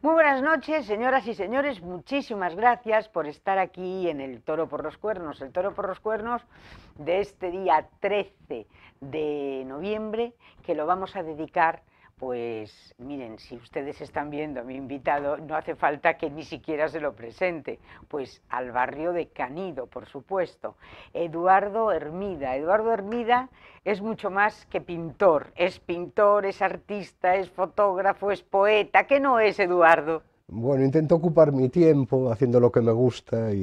Muy buenas noches, señoras y señores. Muchísimas gracias por estar aquí en el Toro por los Cuernos. El Toro por los Cuernos de este día 13 de noviembre, que lo vamos a dedicar, pues miren, si ustedes están viendo a mi invitado, no hace falta que ni siquiera se lo presente, pues al barrio de Canido, por supuesto. Eduardo Hermida. Eduardo Hermida es mucho más que pintor, es artista, es fotógrafo, es poeta. ¿Qué no es, Eduardo? Bueno, intento ocupar mi tiempo haciendo lo que me gusta ¿Eh?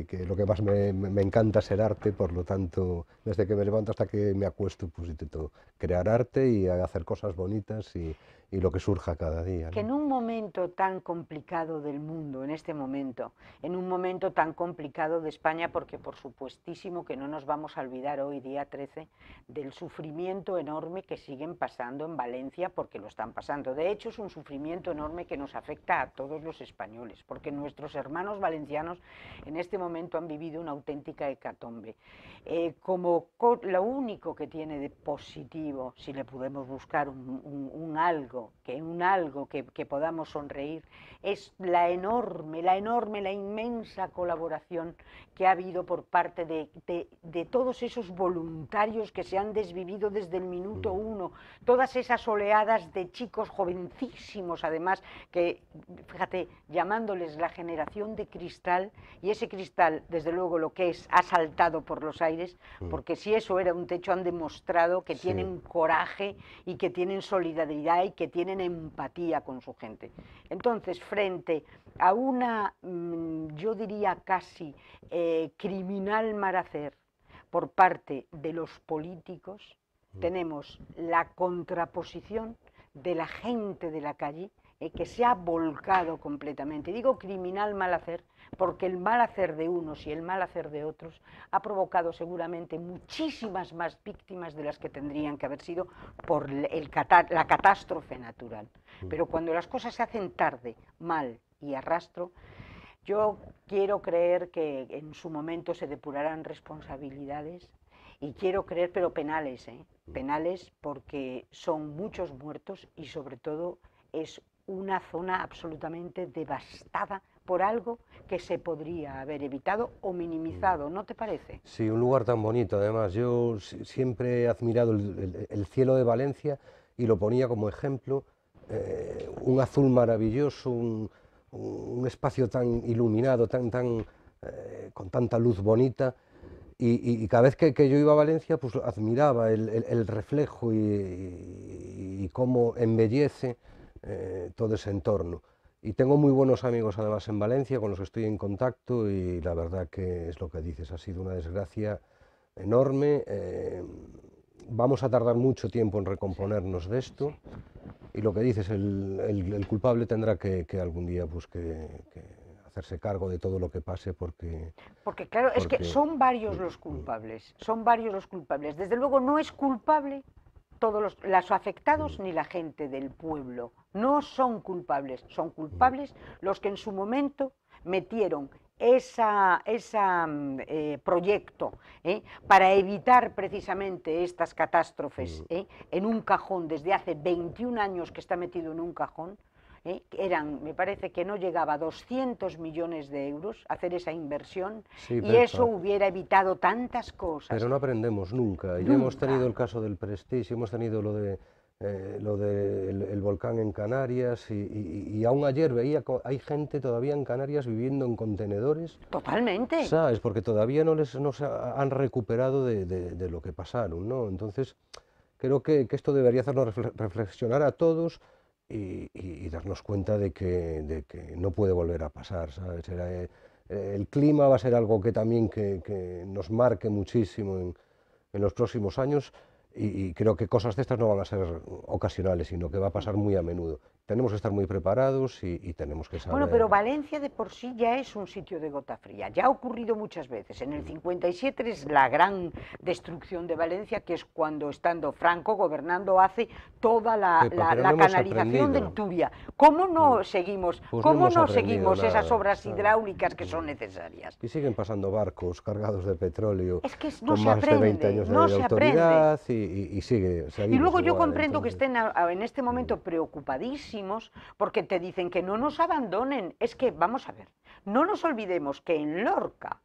y que lo que más me encanta ser arte, por lo tanto, desde que me levanto hasta que me acuesto, pues intento crear arte y hacer cosas bonitas y lo que surja cada día, Que ¿no? en un momento tan complicado del mundo, en este momento, en un momento tan complicado de España, porque por supuestísimo que no nos vamos a olvidar hoy, día 13, del sufrimiento enorme que siguen pasando en Valencia, porque lo están pasando. De hecho, es un sufrimiento enorme que nos afecta a todos los españoles, porque nuestros hermanos valencianos en este momento han vivido una auténtica hecatombe. Lo único que tiene de positivo, si le podemos buscar un algo, que podamos sonreír, es la inmensa colaboración que ha habido por parte de todos esos voluntarios que se han desvivido desde el minuto uno, todas esas oleadas de chicos jovencísimos, además, que, fíjate, llamándoles la generación de cristal, y ese cristal, desde luego, lo que es, ha saltado por los aires, porque si eso era un techo, han demostrado que Sí. tienen coraje y que tienen solidaridad y que tienen empatía con su gente. Entonces, frente a una, yo diría casi criminal mal hacer por parte de los políticos, tenemos la contraposición de la gente de la calle, que se ha volcado completamente. Digo criminal mal hacer porque el mal hacer de unos y el mal hacer de otros ha provocado seguramente muchísimas más víctimas de las que tendrían que haber sido por la catástrofe natural. Pero cuando las cosas se hacen tarde, mal y a rastro, yo quiero creer que en su momento se depurarán responsabilidades y quiero creer, pero penales, penales porque son muchos muertos y sobre todo es una zona absolutamente devastada por algo que se podría haber evitado o minimizado, ¿no te parece? Sí, un lugar tan bonito, además. Yo siempre he admirado el cielo de Valencia y lo ponía como ejemplo, un azul maravilloso, un espacio tan iluminado, con tanta luz bonita. Y cada vez que yo iba a Valencia, pues admiraba el reflejo y cómo embellece todo ese entorno. Y tengo muy buenos amigos además en Valencia con los que estoy en contacto y la verdad que es lo que dices, ha sido una desgracia enorme. Vamos a tardar mucho tiempo en recomponernos de esto y lo que dices, el culpable tendrá que algún día pues, que hacerse cargo de todo lo que pase Porque claro, es que porque son varios los culpables, son varios los culpables. Desde luego no es culpable todos los afectados ni la gente del pueblo. No son culpables, son culpables los que en su momento metieron ese proyecto para evitar precisamente estas catástrofes en un cajón desde hace 21 años que está metido en un cajón. Me parece que no llegaba a 200 millones de euros hacer esa inversión sí, y eso Pepa, hubiera evitado tantas pero cosas. no aprendemos nunca. Ya hemos tenido Nunca. el caso del Prestige, hemos tenido lo del el volcán en Canarias y aún ayer veía, hay gente todavía en Canarias viviendo en contenedores, Totalmente. ¿sabes? Porque todavía no se han recuperado de lo que pasaron, ¿no? Entonces, creo que esto debería hacernos reflexionar a todos y darnos cuenta de que no puede volver a pasar, ¿sabes? El clima va a ser algo que también que nos marque muchísimo en los próximos años y creo que cosas de estas no van a ser ocasionales, sino que va a pasar muy a menudo. Tenemos que estar muy preparados y tenemos que Bueno, saber. pero Valencia de por sí ya es un sitio de gota fría. Ya ha ocurrido muchas veces. En el 57 es la gran destrucción de Valencia, que es cuando, estando Franco gobernando, hace toda Pepa, pero no la hemos canalización del aprendido. Turia. Pues no Cómo hemos no aprendido seguimos esas nada, obras ¿sabes? hidráulicas que son necesarias? Y siguen pasando barcos cargados de petróleo Es que no con se más de 20 aprende, años no de se aprende. autoridad y Y seguimos luego yo igual. comprendo que Entonces, estén en este momento preocupadísimos tristísimos porque te dicen que no nos abandonen. Es que, vamos a ver, no nos olvidemos que en Lorca,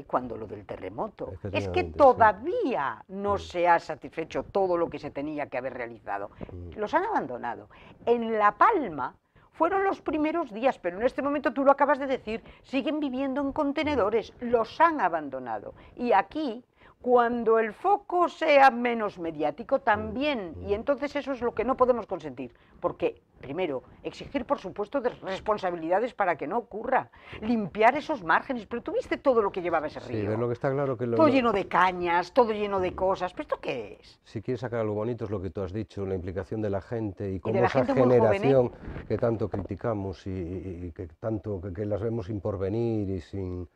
cuando lo del terremoto, es que todavía no se ha satisfecho todo lo que se tenía que haber realizado. Los han abandonado. En La Palma fueron los primeros días, pero en este momento tú lo acabas de decir, siguen viviendo en contenedores, los han abandonado. Y aquí, cuando el foco sea menos mediático, también, y entonces eso es lo que no podemos consentir, porque, primero, exigir, por supuesto, responsabilidades para que no ocurra, limpiar esos márgenes, pero tú viste todo lo que llevaba ese río. Sí, ver lo que está claro que todo lleno de cañas, todo lleno de cosas, ¿pero esto qué es? Si quieres sacar algo bonito es lo que tú has dicho, la implicación de la gente y cómo la esa gente muy joven, generación que tanto criticamos y que tanto que las vemos sin porvenir y sin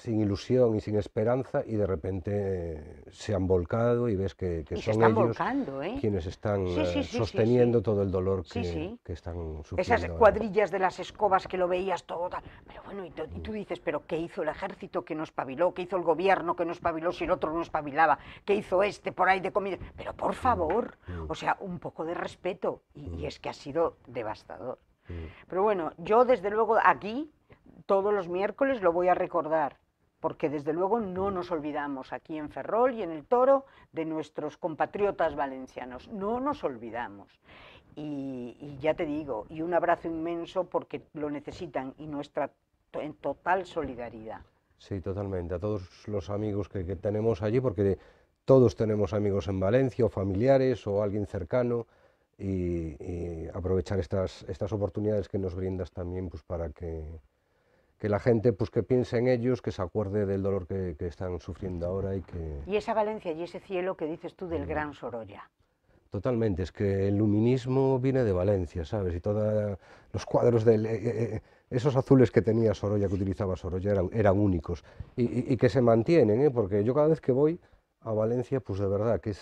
ilusión y sin esperanza, y de repente se han volcado y ves que son ellos quienes están sosteniendo todo el dolor que están sufriendo. Esas cuadrillas de las escobas que lo veías todo tal. Pero bueno, y tú dices, ¿pero qué hizo el ejército que no espabiló? ¿Qué hizo el gobierno que no espabiló si el otro no espabilaba? ¿Qué hizo este por ahí de comida? Pero por favor, o sea, un poco de respeto. Y es que ha sido devastador. Pero bueno, yo desde luego aquí todos los miércoles lo voy a recordar, porque desde luego no nos olvidamos aquí en Ferrol y en el Toro de nuestros compatriotas valencianos, no nos olvidamos. Y ya te digo, y un abrazo inmenso porque lo necesitan y nuestra en total solidaridad. Sí, totalmente, a todos los amigos que tenemos allí, porque todos tenemos amigos en Valencia o familiares o alguien cercano, y aprovechar estas oportunidades que nos brindas también pues para que la gente pues que piense en ellos, que se acuerde del dolor que están sufriendo ahora y esa Valencia y ese cielo que dices tú del Gran Sorolla. Totalmente, es que el luminismo viene de Valencia, ¿sabes? Y todos los cuadros esos azules que tenía Sorolla, que utilizaba Sorolla, eran únicos y que se mantienen, porque yo cada vez que voy a Valencia, pues de verdad que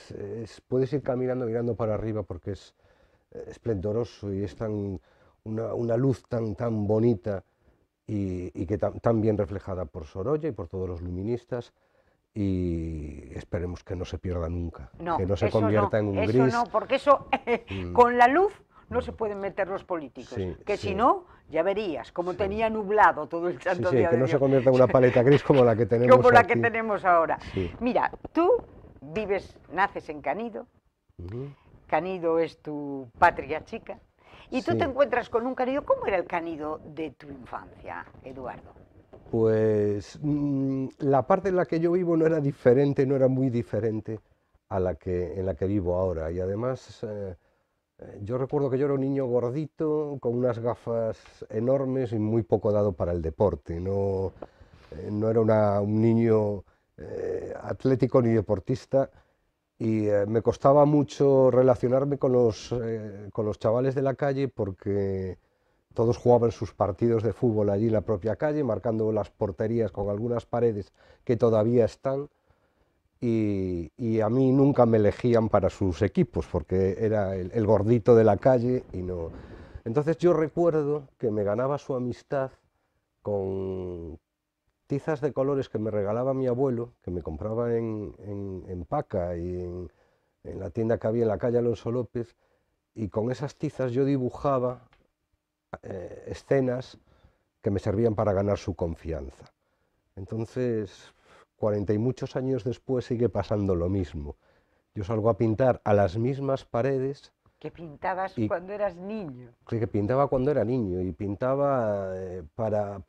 puedes ir caminando, mirando para arriba porque es esplendoroso y es una luz tan bonita y que tan bien reflejada por Sorolla y por todos los luministas, y esperemos que no se pierda nunca, que no se convierta en un gris. Eso no, porque eso con la luz no se pueden meter los políticos, si no, ya verías cómo tenía nublado todo el santo día que de no Dios. se convierta en una paleta gris como la que tenemos como la aquí. que tenemos ahora. Mira, tú naces en Canido, Canido es tu patria chica, y tú te encuentras con un Canido. ¿Cómo era el Canido de tu infancia, Eduardo? Pues la parte en la que yo vivo no era diferente, no era muy diferente a en la que vivo ahora, y además yo recuerdo que yo era un niño gordito, con unas gafas enormes y muy poco dado para el deporte, no era un niño atlético ni deportista, y me costaba mucho relacionarme con los chavales de la calle porque todos jugaban sus partidos de fútbol allí en la propia calle, marcando las porterías con algunas paredes que todavía están, y a mí nunca me elegían para sus equipos porque era el gordito de la calle y no. Entonces yo recuerdo que me ganaba su amistad con tizas de colores que me regalaba mi abuelo, que me compraba en Paca y en la tienda que había en la calle Alonso López, y con esas tizas yo dibujaba escenas que me servían para ganar su confianza. Entonces, 40 y muchos años después sigue pasando lo mismo. Yo salgo a pintar a las mismas paredes. ¿Que pintabas cuando eras niño? Sí, que pintaba cuando era niño, y pintaba para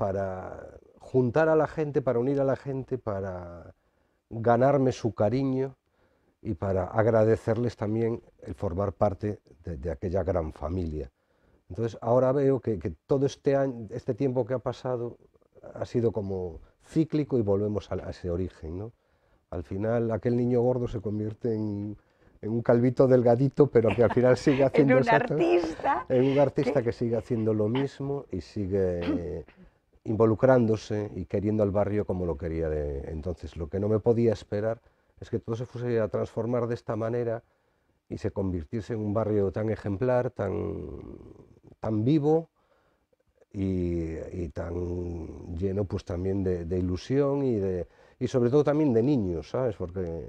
juntar a la gente, para unir a la gente, para ganarme su cariño y para agradecerles también el formar parte de aquella gran familia. Entonces ahora veo que todo este tiempo que ha pasado ha sido como cíclico y volvemos a ese origen, ¿no? Al final aquel niño gordo se convierte en un calvito delgadito, pero que al final sigue haciendo en un artista que sigue haciendo lo mismo y sigue involucrándose y queriendo al barrio como lo quería entonces. Lo que no me podía esperar es que todo se fuese a transformar de esta manera y se convirtiese en un barrio tan ejemplar, tan vivo y tan lleno pues también de ilusión y sobre todo también de niños, ¿sabes? Porque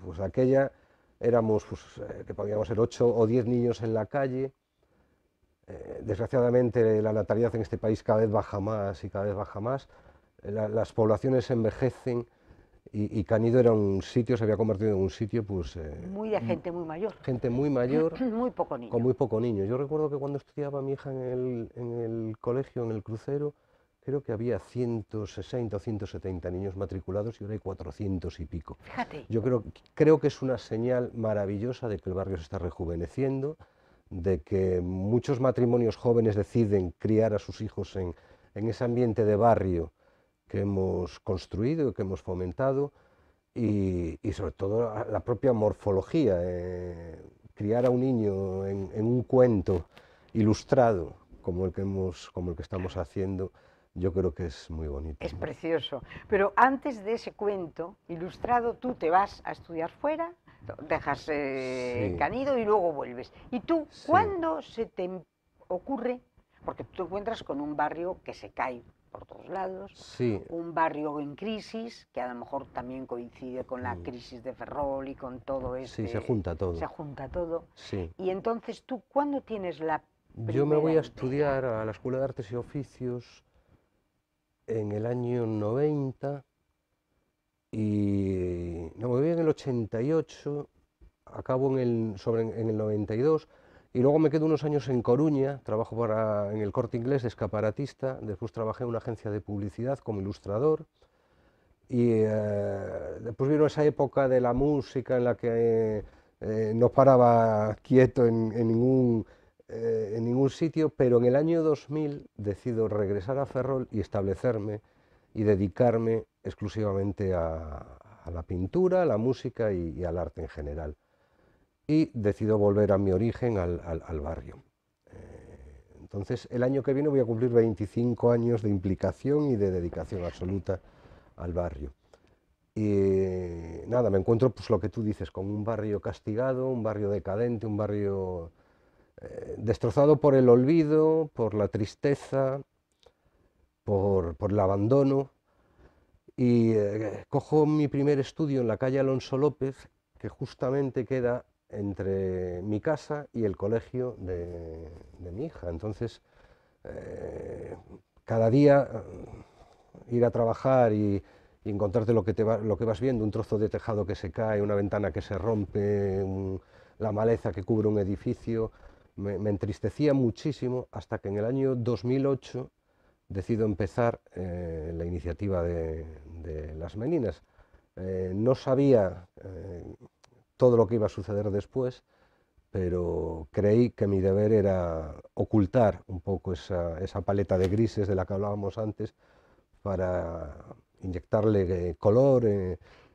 pues aquella éramos, pues, que podíamos ser 8 o 10 niños en la calle. Desgraciadamente la natalidad en este país cada vez baja más y cada vez baja más. Las poblaciones envejecen y Canido era un sitio, se había convertido en un sitio, pues, Muy de gente muy mayor. gente muy mayor, Muy poco niño. con muy poco niño. Yo recuerdo que cuando estudiaba mi hija en el colegio, en el crucero, creo que había 160 o 170 niños matriculados y ahora hay 400 y pico. Fíjate. Yo creo que es una señal maravillosa de que el barrio se está rejuveneciendo, de que muchos matrimonios jóvenes deciden criar a sus hijos en ese ambiente de barrio que hemos construido, que hemos fomentado, y sobre todo la propia morfología. Criar a un niño en un cuento ilustrado como el que estamos haciendo, yo creo que es muy bonito. Es precioso. Pero antes de ese cuento ilustrado, tú te vas a estudiar fuera, dejas Sí. Canido y luego vuelves. ¿Y tú, Sí. cuándo se te ocurre? Porque tú te encuentras con un barrio que se cae por todos lados, Sí. un barrio en crisis, que a lo mejor también coincide con la crisis de Ferrol y con todo esto. Sí, se junta todo. Se junta todo. Sí. Y entonces tú, ¿cuándo tienes la Yo me voy primera a estudiar a la Escuela de Artes y Oficios en el año 90 y no, me voy en el 88, acabo en el 92 y luego me quedo unos años en Coruña, trabajo en el Corte Inglés de escaparatista, después trabajé en una agencia de publicidad como ilustrador y después vino esa época de la música en la que no paraba quieto en ningún sitio, pero en el año 2000 decido regresar a Ferrol y establecerme y dedicarme exclusivamente a la pintura, a la música y al arte en general. Y decido volver a mi origen, al barrio. Entonces, el año que viene voy a cumplir 25 años de implicación y de dedicación absoluta al barrio. Y nada, me encuentro, pues lo que tú dices, con un barrio castigado, un barrio decadente, un barrio destrozado por el olvido, por la tristeza, por el abandono. Y cojo mi primer estudio en la calle Alonso López, que justamente queda entre mi casa y el colegio de mi hija. Entonces, cada día ir a trabajar y encontrarte lo que vas viendo, un trozo de tejado que se cae, una ventana que se rompe, la maleza que cubre un edificio, me entristecía muchísimo hasta que en el año 2008 decido empezar la iniciativa de las Meninas. No sabía todo lo que iba a suceder después, pero creí que mi deber era ocultar un poco esa paleta de grises de la que hablábamos antes para inyectarle color,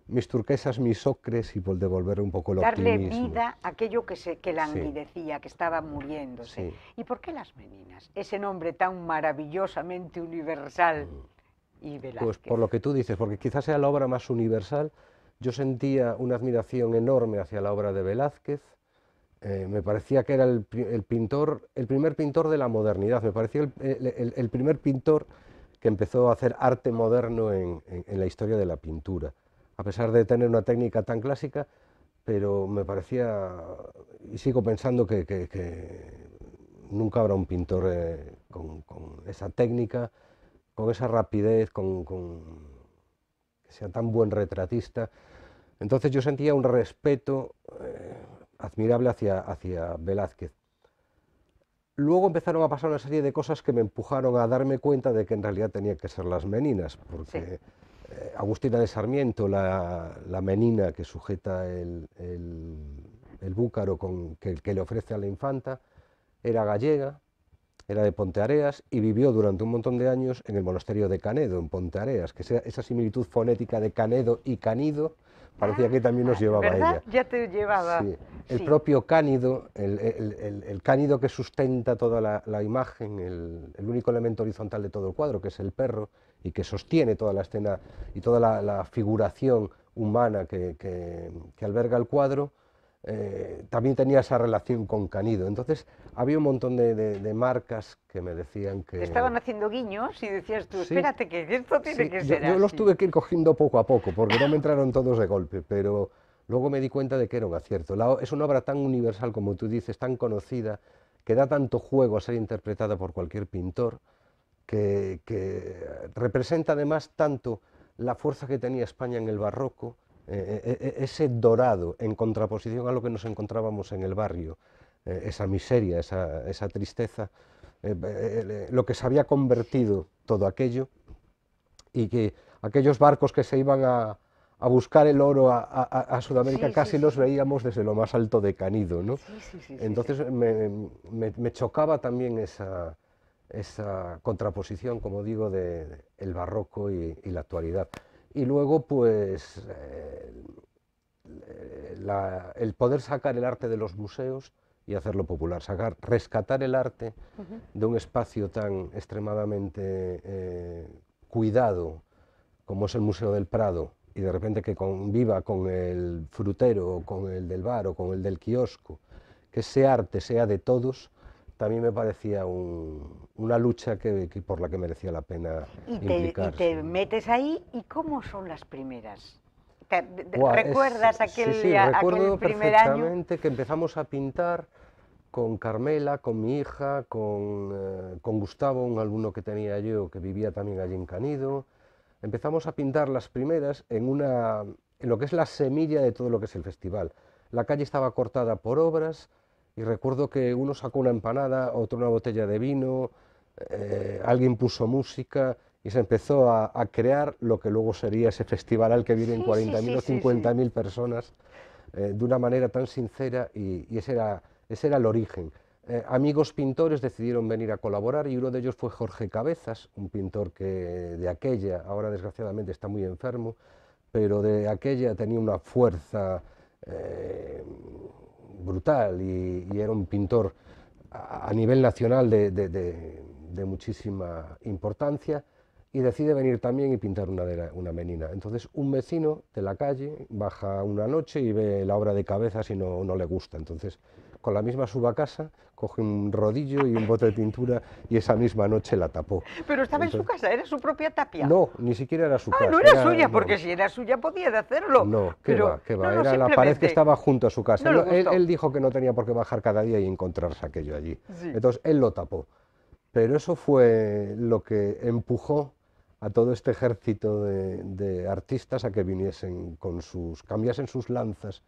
mis turquesas, mis ocres y devolver un poco el darle optimismo. vida a aquello que languidecía, que estaba muriéndose. Sí. ¿Y por qué Las Meninas? Ese nombre tan maravillosamente universal y Velázquez. Pues por lo que tú dices, porque quizás sea la obra más universal. Yo sentía una admiración enorme hacia la obra de Velázquez. Me parecía que era el primer pintor de la modernidad. Me parecía el primer pintor que empezó a hacer arte moderno en la historia de la pintura. A pesar de tener una técnica tan clásica, pero me parecía, y sigo pensando que nunca habrá un pintor con esa técnica, con esa rapidez, que sea tan buen retratista. Entonces yo sentía un respeto admirable hacia Velázquez. Luego empezaron a pasar una serie de cosas que me empujaron a darme cuenta de que en realidad tenía que ser Las Meninas, porque sí. Agustina de Sarmiento, la menina que sujeta el búcaro que le ofrece a la infanta, era gallega, era de Ponteareas y vivió durante un montón de años en el monasterio de Canedo, en Ponteareas, que esa similitud fonética de Canedo y Canido parecía que también nos llevaba ¿verdad? a ella. Ya te llevaba. Sí. El sí. propio Cánido, el cánido que sustenta toda la imagen, el único elemento horizontal de todo el cuadro, que es el perro, y que sostiene toda la escena y toda la figuración humana que alberga el cuadro, también tenía esa relación con Canido. Entonces había un montón de marcas que me decían que... Te estaban haciendo guiños y decías tú, Sí, espérate, que esto tiene sí, que ser yo los así. tuve que ir cogiendo poco a poco, porque no me entraron todos de golpe, pero luego me di cuenta de que era un acierto. Es una obra tan universal como tú dices, tan conocida, que da tanto juego a ser interpretada por cualquier pintor, que representa además tanto la fuerza que tenía España en el barroco, ese dorado en contraposición a lo que nos encontrábamos en el barrio, esa miseria, esa tristeza, lo que se había convertido todo aquello, y que aquellos barcos que se iban a buscar el oro a Sudamérica Sí, sí, casi los sí. veíamos desde lo más alto de Canido, ¿no? Sí, sí, sí, sí, sí. Entonces me chocaba también esa contraposición, como digo, de el barroco y la actualidad. Y luego, pues, el poder sacar el arte de los museos y hacerlo popular, rescatar el arte de un espacio tan extremadamente cuidado como es el Museo del Prado, y de repente que conviva con el frutero, o con el del bar, o con el del kiosco, que ese arte sea de todos, también me parecía una lucha por la que merecía la pena Y implicarse. te metes ahí, ¿y cómo son las primeras? Buah, ¿Recuerdas sí, aquel sí, día, aquel recuerdo primer año? perfectamente que empezamos a pintar con Carmela, con mi hija, con Gustavo, un alumno que tenía yo que vivía también allí en Canido. Empezamos a pintar las primeras en lo que es la semilla de todo lo que es el festival. La calle estaba cortada por obras y recuerdo que uno sacó una empanada, otro una botella de vino, alguien puso música y se empezó a crear lo que luego sería ese festival al que vienen Sí, sí, 40.000 sí, o sí, sí. 50.000 personas de una manera tan sincera, y ese era el origen. Amigos pintores decidieron venir a colaborar y uno de ellos fue Jorge Cabezas, un pintor que de aquella, ahora desgraciadamente está muy enfermo, pero de aquella tenía una fuerza brutal, y era un pintor a nivel nacional de muchísima importancia, y decide venir también y pintar una menina. Entonces un vecino de la calle baja una noche y ve la obra de Cabezas y no le gusta. Entonces con la misma suba a casa, coge un rodillo y un bote de pintura y esa misma noche la tapó. Pero estaba en su Entonces, casa, era su propia tapia. no, ni siquiera era su Ah, no casa, era suya, no, porque si era suya podía de hacerlo. no, Pero, qué no, va, no, era la pared que simplemente estaba junto a su casa. no le gustó. Él dijo que no tenía por qué bajar cada día y encontrarse aquello allí. Sí. Entonces él lo tapó. Pero eso fue lo que empujó a todo este ejército de artistas a que viniesen cambiasen sus lanzas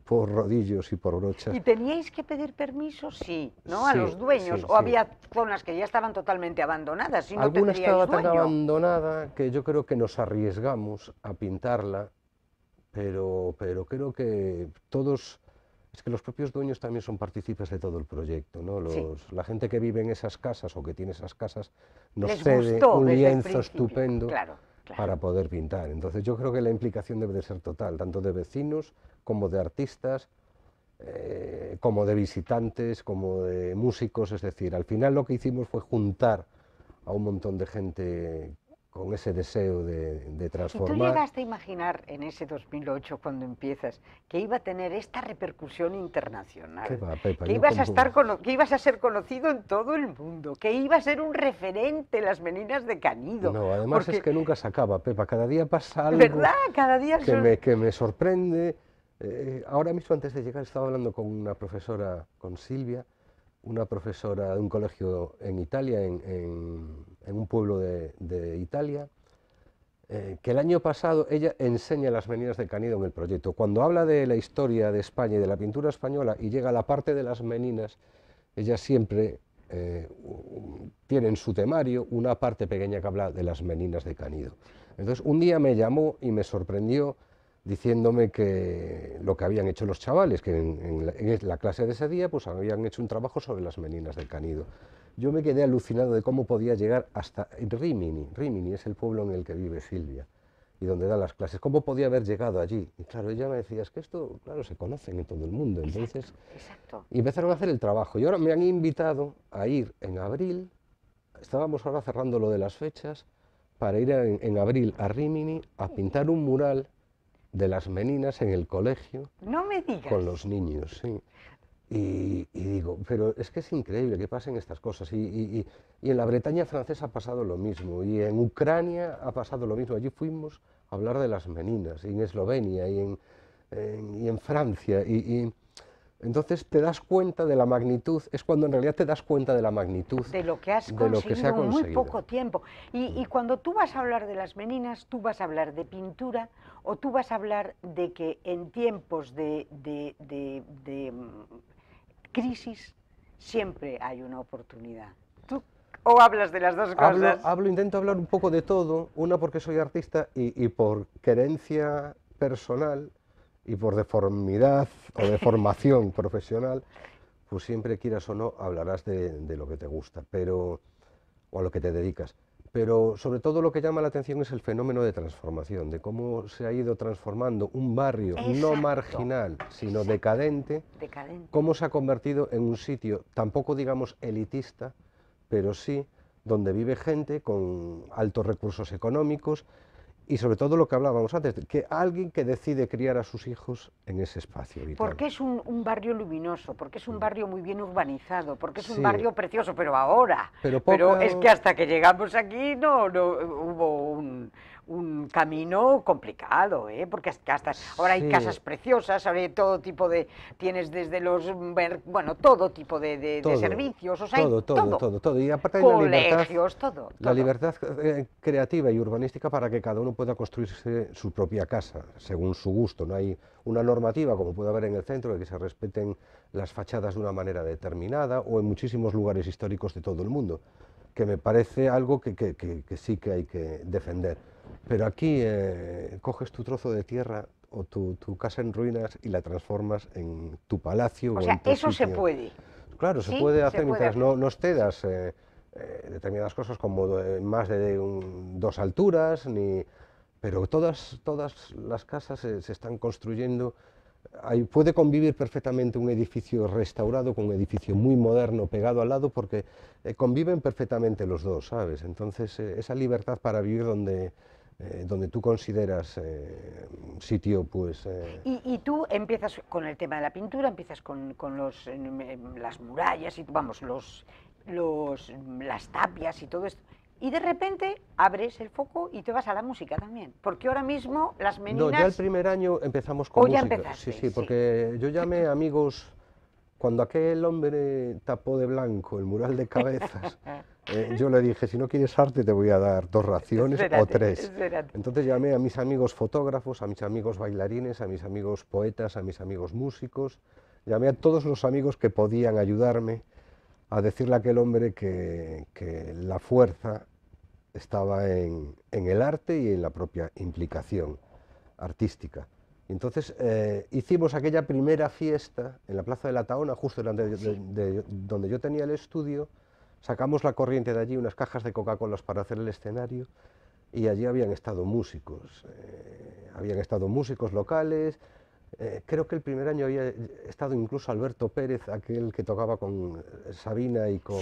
por rodillos y por ¿Y brochas. teníais que pedir permiso? Sí, ¿no? A Sí, los dueños. sí, ¿O sí. había zonas que ya estaban totalmente abandonadas y no Alguna tendríais estaba tan dueño? abandonada que yo creo que nos arriesgamos a pintarla, pero creo que todos, es que los propios dueños también son partícipes de todo el proyecto, ¿no? Sí, La gente que vive en esas casas o que tiene esas casas nos les cede gustó un desde el lienzo principio. estupendo Claro, claro. para poder pintar. Entonces yo creo que la implicación debe de ser total, tanto de vecinos como de artistas, como de visitantes, como de músicos. Es decir, al final lo que hicimos fue juntar a un montón de gente con ese deseo de ¿Y tú transformar. llegaste a imaginar en ese 2008, cuando empiezas, que iba a tener esta repercusión ¿Qué internacional? va, Pepa? Que Yo ibas a como... estar que ibas a ser conocido en todo el mundo, que iba a ser un referente las meninas de Canido, No, además es porque, que nunca se acaba, Pepa. Cada día pasa algo ¿verdad? Cada día que me sorprende. Ahora mismo, antes de llegar, estaba hablando con una profesora, con Silvia, una profesora de un colegio en Italia, en un pueblo de Italia, que el año pasado ella enseña las meninas de Canido en el proyecto. Cuando habla de la historia de España y de la pintura española y llega a la parte de las meninas, ella siempre tiene en su temario una parte pequeña que habla de las meninas de Canido. Entonces un día me llamó y me sorprendió diciéndome que lo que habían hecho los chavales, que en la clase de ese día pues habían hecho un trabajo sobre las meninas del Canido. Yo me quedé alucinado de cómo podía llegar hasta Rimini. Rimini es el pueblo en el que vive Silvia y donde da las clases. ¿Cómo podía haber llegado allí? Y claro, ella me decía, es que esto, claro, se conocen en todo el mundo. Entonces, exacto. y empezaron a hacer el trabajo. Y ahora me han invitado a ir en abril, estábamos ahora cerrando lo de las fechas, para ir en abril a Rimini a pintar un mural de las meninas en el colegio No me digas. con los niños, sí. Y digo, pero es que es increíble que pasen estas cosas. Y en la Bretaña francesa ha pasado lo mismo, y en Ucrania ha pasado lo mismo. Allí fuimos a hablar de las meninas, y en Eslovenia, y en Francia, entonces te das cuenta de la magnitud, es cuando en realidad te das cuenta de la magnitud de lo que has de lo que se ha conseguido en muy conseguido. poco tiempo. Y cuando tú vas a hablar de las Meninas, tú vas a hablar de pintura o tú vas a hablar de que en tiempos crisis siempre hay una oportunidad. ¿Tú o hablas de las dos cosas? Intento hablar un poco de todo, una porque soy artista y por querencia personal y por deformidad o deformación profesional, pues siempre quieras o no hablarás de lo que te gusta, pero, o a lo que te dedicas. Pero sobre todo lo que llama la atención es el fenómeno de transformación, de cómo se ha ido transformando un barrio no marginal, sino decadente, cómo se ha convertido en un sitio, tampoco digamos elitista, pero sí donde vive gente con altos recursos económicos y sobre todo lo que hablábamos antes, que alguien que decide criar a sus hijos en ese espacio vital. Porque es un barrio luminoso, porque es un barrio muy bien urbanizado, porque es un barrio precioso, pero ahora. Pero es que hasta que llegamos aquí no hubo un camino complicado, porque hasta ahora hay casas preciosas, ahora hay todo tipo de, tienes desde los, bueno, todo tipo de servicios, o sea, todo. Y aparte colegios, la libertad creativa y urbanística para que cada uno pueda construirse su propia casa, según su gusto. No hay una normativa, como puede haber en el centro, de que se respeten las fachadas de una manera determinada, o en muchísimos lugares históricos de todo el mundo, que me parece algo que sí que hay que defender. Pero aquí coges tu trozo de tierra o tu casa en ruinas y la transformas en tu palacio. O sea, eso se puede. Claro, se puede hacer mientras no excedas determinadas cosas como más de 2 alturas, pero todas las casas se están construyendo. Puede convivir perfectamente un edificio restaurado con un edificio muy moderno pegado al lado porque conviven perfectamente los dos, ¿sabes? Entonces esa libertad para vivir donde tú consideras un sitio, pues... Y tú empiezas con el tema de la pintura, empiezas con las murallas, y vamos, las tapias y todo esto. Y de repente abres el foco y te vas a la música también, porque ahora mismo las Meninas... No, ya el primer año empezamos con música. Ya empezaste, sí, porque yo llamé a amigos, cuando aquel hombre tapó de blanco el mural de cabezas, yo le dije, si no quieres arte te voy a dar 2 raciones o 3. Entonces llamé a mis amigos fotógrafos, a mis amigos bailarines, a mis amigos poetas, a mis amigos músicos, llamé a todos los amigos que podían ayudarme a decirle a aquel hombre que la fuerza estaba en el arte y en la propia implicación artística. Entonces hicimos aquella primera fiesta en la Plaza de la Tahona, justo donde yo tenía el estudio, sacamos la corriente de allí, unas cajas de Coca-Cola para hacer el escenario, y allí habían estado músicos locales. Creo que el primer año había estado incluso Alberto Pérez, aquel que tocaba con Sabina y con,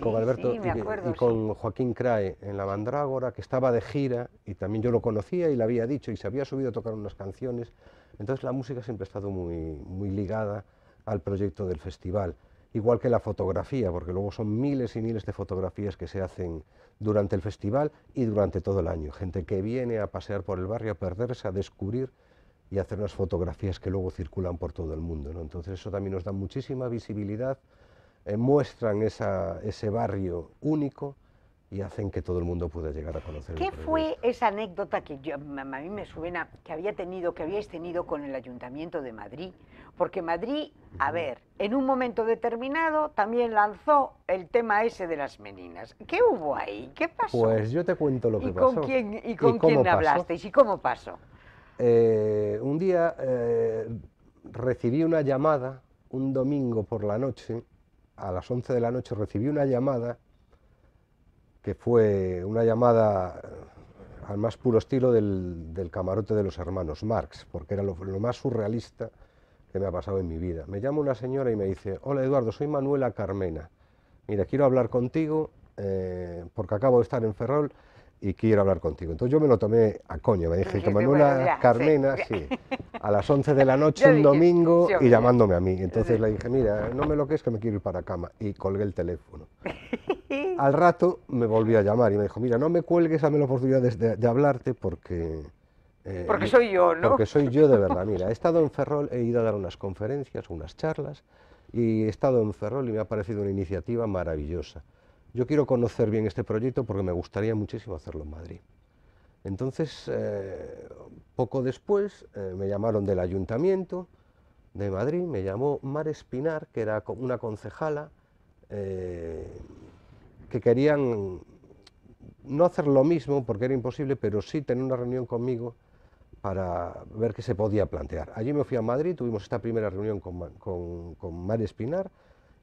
con Alberto y con Joaquín Crae en la Mandrágora, que estaba de gira y también yo lo conocía y le había dicho y se había subido a tocar unas canciones. Entonces la música siempre ha estado muy ligada al proyecto del festival, igual que la fotografía, porque luego son miles y miles de fotografías que se hacen durante el festival y durante todo el año. Gente que viene a pasear por el barrio, a perderse, a descubrir y hacer unas fotografías que luego circulan por todo el mundo, ¿no? Entonces eso también nos da muchísima visibilidad, muestran ese barrio único y hacen que todo el mundo pueda llegar a conocer. ¿Qué fue esa anécdota que a mí me suena que habíais tenido con el Ayuntamiento de Madrid? Porque Madrid, a ver, en un momento determinado también lanzó el tema ese de las Meninas. ¿Qué hubo ahí? ¿Qué pasó? Pues yo te cuento lo que pasó. ¿Con quién hablasteis? ¿Y cómo pasó? Un día recibí una llamada, un domingo por la noche, a las 11 de la noche recibí una llamada, que fue una llamada al más puro estilo del camarote de los hermanos Marx, porque era lo más surrealista que me ha pasado en mi vida. Me llama una señora y me dice: hola Eduardo, soy Manuela Carmena, mira, quiero hablar contigo porque acabo de estar en Ferrol y quiero hablar contigo. Entonces yo me lo tomé a coña, me dije que Manuela Carmena, sí, a las 11 de la noche un domingo y llamándome a mí. Entonces le dije, mira, no me lo que es que me quiero ir para cama, y colgué el teléfono. Al rato me volvió a llamar y me dijo, mira, no me cuelgues, dame la oportunidad de hablarte porque Porque soy yo, ¿no? Porque soy yo de verdad. Mira, he estado en Ferrol, he ido a dar unas conferencias, unas charlas, y he estado en Ferrol y me ha parecido una iniciativa maravillosa. Yo quiero conocer bien este proyecto porque me gustaría muchísimo hacerlo en Madrid. Entonces, poco después, me llamaron del Ayuntamiento de Madrid, me llamó Mar Espinar, que era una concejala, que querían no hacer lo mismo porque era imposible, pero sí tener una reunión conmigo para ver qué se podía plantear. Allí me fui a Madrid, tuvimos esta primera reunión con Mar Espinar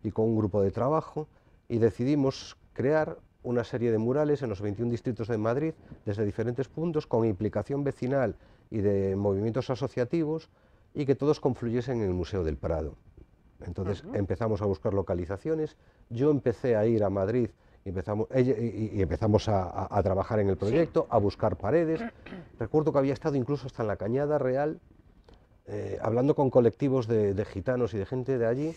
y con un grupo de trabajo y decidimos crear una serie de murales en los 21 distritos de Madrid desde diferentes puntos con implicación vecinal y de movimientos asociativos y que todos confluyesen en el Museo del Prado. Entonces empezamos a buscar localizaciones, yo empecé a ir a Madrid y empezamos a trabajar en el proyecto, a buscar paredes. Recuerdo que había estado incluso hasta en la Cañada Real, hablando con colectivos de gitanos y de gente de allí,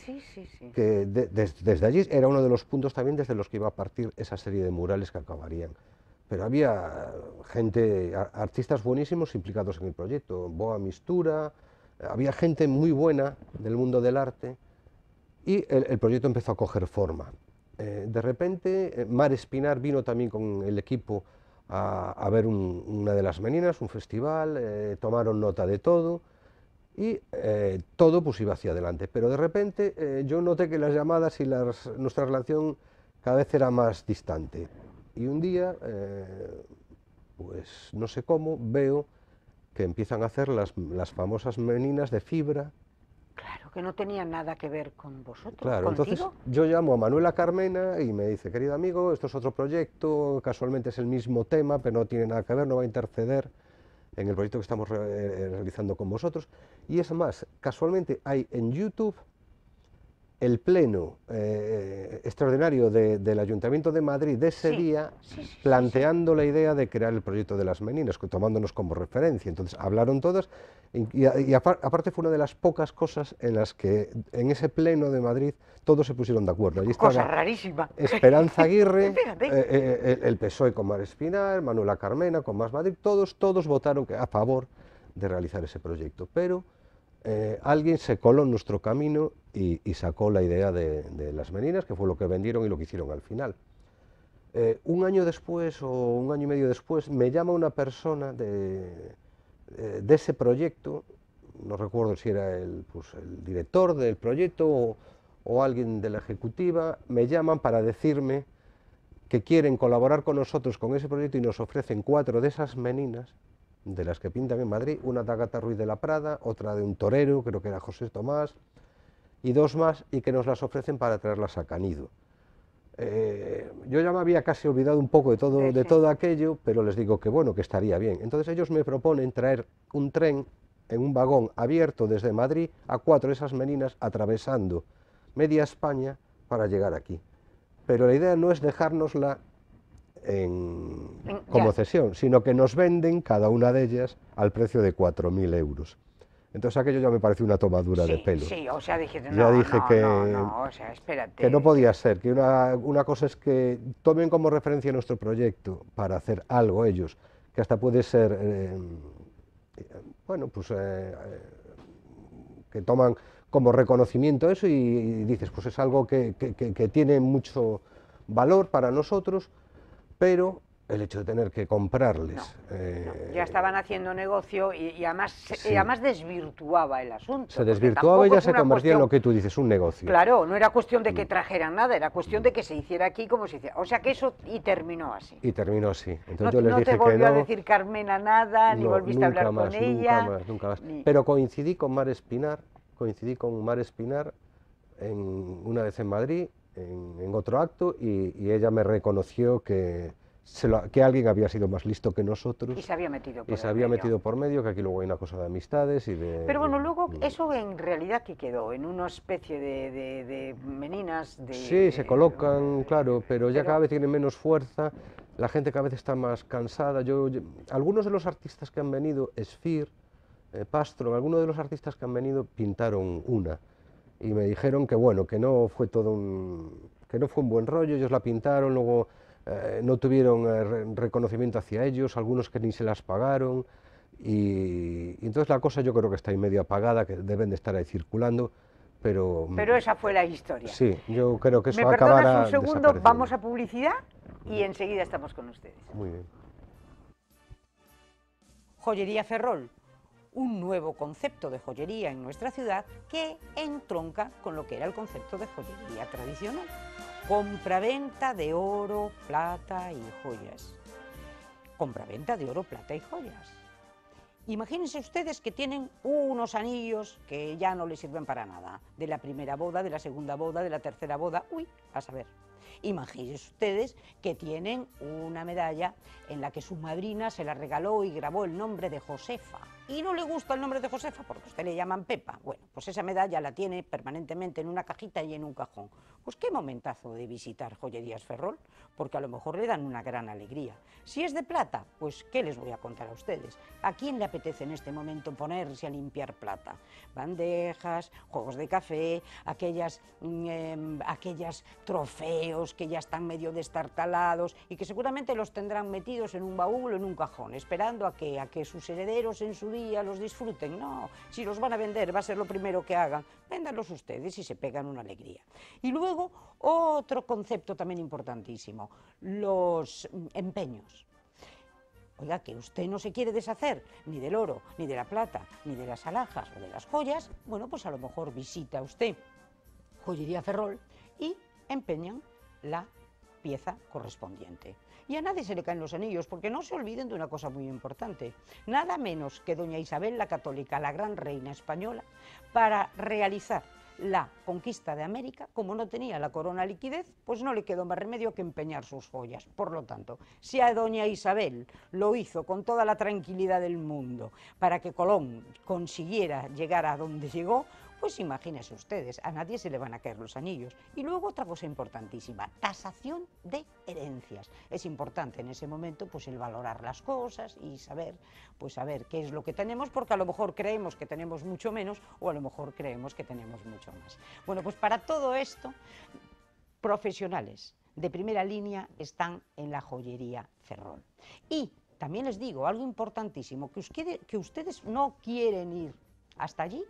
que desde allí era uno de los puntos también desde los que iba a partir esa serie de murales que acabarían. Pero había gente, artistas buenísimos implicados en el proyecto, Boa Mistura, había gente muy buena del mundo del arte y el proyecto empezó a coger forma. De repente, Mar Espinar vino también con el equipo a ver una de las meninas, un festival, tomaron nota de todo y todo pues iba hacia adelante. Pero de repente yo noté que las llamadas y nuestra relación cada vez era más distante. Y un día, pues no sé cómo, veo que empiezan a hacer las famosas meninas de fibra. Claro, que no tenía nada que ver con vosotros, claro, contigo. Entonces yo llamo a Manuela Carmena y me dice, querido amigo, esto es otro proyecto, casualmente es el mismo tema, pero no tiene nada que ver, no va a interceder en el proyecto que estamos realizando con vosotros. Y es más, casualmente hay en YouTube el pleno extraordinario del Ayuntamiento de Madrid de ese día, planteando la idea de crear el proyecto de las meninas, tomándonos como referencia. Entonces hablaron todas y aparte fue una de las pocas cosas en las que en ese pleno de Madrid todos se pusieron de acuerdo. Allí Cosa rarísima. Esperanza Aguirre, el PSOE con Mar Espinar, Manuela Carmena con Más Madrid, todos votaron a favor de realizar ese proyecto. Pero alguien se coló en nuestro camino y sacó la idea de las meninas, que fue lo que vendieron y lo que hicieron al final. Un año después o un año y medio después me llama una persona de ese proyecto, no recuerdo si era el director del proyecto o alguien de la ejecutiva, me llaman para decirme que quieren colaborar con nosotros con ese proyecto y nos ofrecen 4 de esas meninas de las que pintan en Madrid, una de Ágata Ruiz de la Prada, otra de un torero, creo que era José Tomás, y 2 más, y que nos las ofrecen para traerlas a Canido. Yo ya me había casi olvidado un poco de todo aquello, pero les digo que bueno, que estaría bien. Entonces ellos me proponen traer un tren en un vagón abierto desde Madrid a 4 de esas meninas, atravesando media España para llegar aquí. Pero la idea no es dejárnosla como cesión, sino que nos venden cada una de ellas al precio de 4.000 euros. Entonces aquello ya me pareció una tomadura de pelo. Sí, o sea, dije, o sea, espérate. Que no podía ser, que una cosa es que tomen como referencia nuestro proyecto para hacer algo ellos, que hasta puede ser, bueno, pues que toman como reconocimiento eso y dices, pues es algo que tiene mucho valor para nosotros, pero el hecho de tener que comprarles... ya estaban haciendo negocio y además desvirtuaba el asunto. Se desvirtuaba y ya se convertía en lo que tú dices, un negocio. Claro, no era cuestión de que trajeran nada, era cuestión de que se hiciera aquí como se hiciera. O sea que eso terminó así. Y terminó así. Entonces no, yo les dije te volvió que no, a decir Carmena nada, ni volviste a hablar con ella. Nunca más. Pero coincidí con Mar Espinar una vez en Madrid, en otro acto, y ella me reconoció que alguien había sido más listo que nosotros. Y se había metido por medio, que aquí luego hay una cosa de amistades y de... Pero bueno, luego eso en realidad ¿qué quedó? En una especie de meninas de... Sí, se colocan, claro, pero ya cada vez tienen menos fuerza, la gente cada vez está más cansada. Algunos de los artistas que han venido, Esfir, Pastro, algunos de los artistas que han venido pintaron una y me dijeron que bueno, que no fue que no fue un buen rollo, ellos la pintaron, luego no tuvieron reconocimiento hacia ellos, algunos que ni se las pagaron, y entonces la cosa yo creo que está ahí medio apagada, que deben de estar ahí circulando, pero Pero esa fue la historia. sí, yo creo que eso ¿Me perdonas acabará un segundo? desapareciendo. Vamos a publicidad y enseguida estamos con ustedes. Muy bien. Joyería Ferrol, un nuevo concepto de joyería en nuestra ciudad que entronca con lo que era el concepto de joyería tradicional. Compraventa de oro, plata y joyas. Compraventa de oro, plata y joyas. Imagínense ustedes que tienen unos anillos que ya no les sirven para nada, de la primera boda, de la segunda boda, de la tercera boda, uy, a saber. Imagínense ustedes que tienen una medalla en la que su madrina se la regaló y grabó el nombre de Josefa. Y no le gusta el nombre de Josefa porque a usted le llaman Pepa. Bueno, pues esa medalla la tiene permanentemente en una cajita y en un cajón. Pues qué momentazo de visitar Joyerías Ferrol, porque a lo mejor le dan una gran alegría. Si es de plata, pues ¿qué les voy a contar a ustedes? ¿A quién le apetece en este momento ponerse a limpiar plata? Bandejas, juegos de café, aquellas trofeos que ya están medio destartalados y que seguramente los tendrán metidos en un baúl o en un cajón, esperando a que sus herederos en su día los disfruten. No, si los van a vender va a ser lo primero que hagan, véndanlos ustedes y se pegan una alegría. Y luego otro concepto también importantísimo, los empeños. Oiga, que usted no se quiere deshacer ni del oro, ni de la plata, ni de las alhajas o de las joyas, bueno, pues a lo mejor visita usted Joyería Ferrol y empeñan la pieza correspondiente. Y a nadie se le caen los anillos, porque no se olviden de una cosa muy importante. Nada menos que doña Isabel la Católica, la gran reina española, para realizar la conquista de América, como no tenía la corona liquidez, pues no le quedó más remedio que empeñar sus joyas. Por lo tanto, si a doña Isabel lo hizo con toda la tranquilidad del mundo para que Colón consiguiera llegar a donde llegó, pues imagínense ustedes, a nadie se le van a caer los anillos. Y luego otra cosa importantísima, tasación de herencias. Es importante en ese momento pues el valorar las cosas y saber qué es lo que tenemos, porque a lo mejor creemos que tenemos mucho menos o a lo mejor creemos que tenemos mucho más. Bueno, pues para todo esto, profesionales de primera línea están en la Joyería Ferrol. Y también les digo algo importantísimo, que ustedes no quieren ir hasta allí,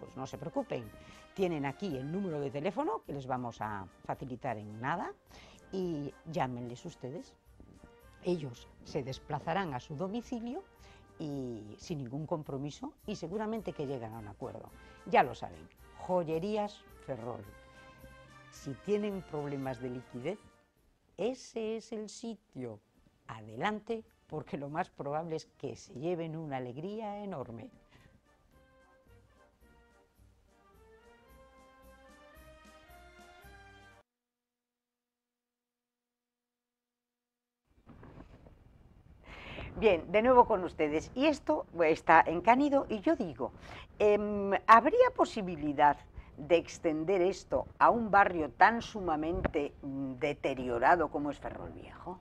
pues no se preocupen, tienen aquí el número de teléfono que les vamos a facilitar en nada y llámenles ustedes. Ellos se desplazarán a su domicilio y sin ningún compromiso y seguramente que llegan a un acuerdo. Ya lo saben, Joyerías Ferrol. Si tienen problemas de liquidez, ese es el sitio. Adelante, porque lo más probable es que se lleven una alegría enorme. Bien, de nuevo con ustedes. Y esto está en Cánido y yo digo, ¿habría posibilidad de extender esto a un barrio tan sumamente deteriorado como es Ferrol Viejo?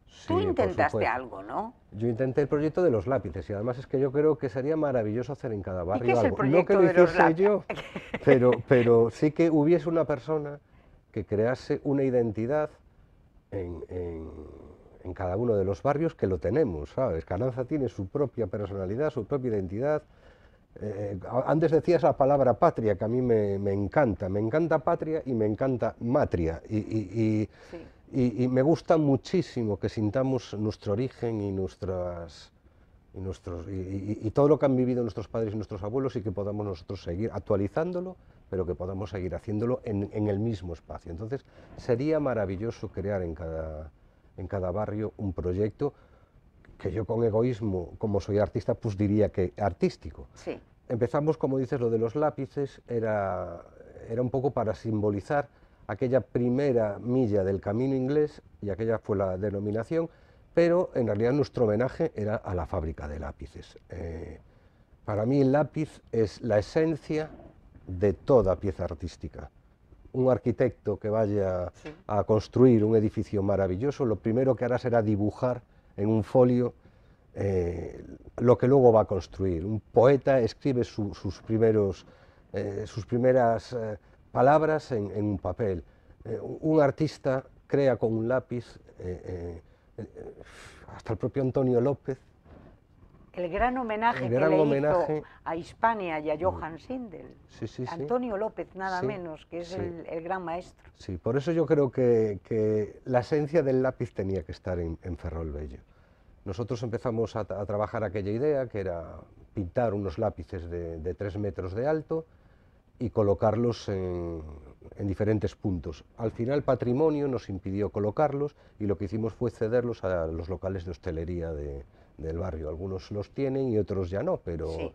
Sí, Tú intentaste algo, ¿no? Yo intenté el proyecto de los lápices y además es que yo creo que sería maravilloso hacer en cada barrio qué es el algo. No proyecto que lo de los hiciese lápices? yo, pero sí que hubiese una persona que crease una identidad en cada uno de los barrios, que lo tenemos, ¿sabes? Carranza tiene su propia personalidad, su propia identidad. Antes decías la palabra patria, que a mí me encanta patria y me encanta matria, Sí. y me gusta muchísimo que sintamos nuestro origen y todo lo que han vivido nuestros padres y nuestros abuelos y que podamos nosotros seguir actualizándolo, pero que podamos seguir haciéndolo en el mismo espacio. Entonces sería maravilloso crear en cada barrio un proyecto que yo con egoísmo, como soy artista, pues diría que artístico. Sí. Empezamos, como dices, lo de los lápices, era un poco para simbolizar aquella primera milla del camino inglés, y aquella fue la denominación, pero en realidad nuestro homenaje era a la fábrica de lápices. Para mí el lápiz es la esencia de toda pieza artística. Un arquitecto que vaya a construir un edificio maravilloso, lo primero que hará será dibujar en un folio lo que luego va a construir. Un poeta escribe sus primeras palabras en un papel. Un artista crea con un lápiz, hasta el propio Antonio López el gran homenaje El que gran le homenaje. hizo a Hispania y a Johann Sindel. Sí, sí, sí. Antonio López, nada Sí, menos, que es sí. el gran maestro. Sí, por eso yo creo que la esencia del lápiz tenía que estar en Ferrol Bello. Nosotros empezamos a trabajar aquella idea, que era pintar unos lápices de 3 metros de alto y colocarlos en diferentes puntos. Al final Patrimonio nos impidió colocarlos y lo que hicimos fue cederlos a los locales de hostelería del barrio. Algunos los tienen y otros ya no, pero Sí.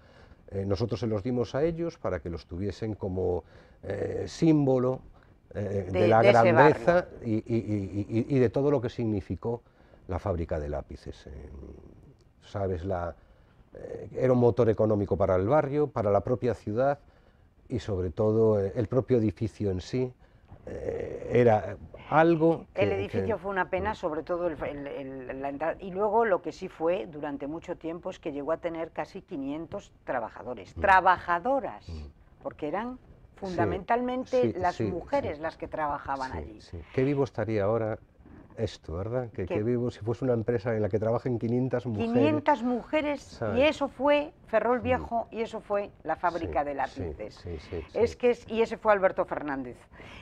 nosotros se los dimos a ellos para que los tuviesen como símbolo de la de ese grandeza y de todo lo que significó la fábrica de lápices. ¿Sabes? Era un motor económico para el barrio, para la propia ciudad y sobre todo el propio edificio en sí era algo El edificio fue una pena, sobre todo la entrada. Y luego lo que sí fue durante mucho tiempo es que llegó a tener casi 500 trabajadores, trabajadoras, porque eran fundamentalmente las mujeres las que trabajaban allí. Sí. Qué vivo estaría ahora esto, ¿verdad? Que vivo si fuese una empresa en la que trabajen 500 mujeres. 500 mujeres, ¿sabes? Y eso fue Ferrol Viejo y eso fue la fábrica de lápices. Y ese fue Alberto Fernández.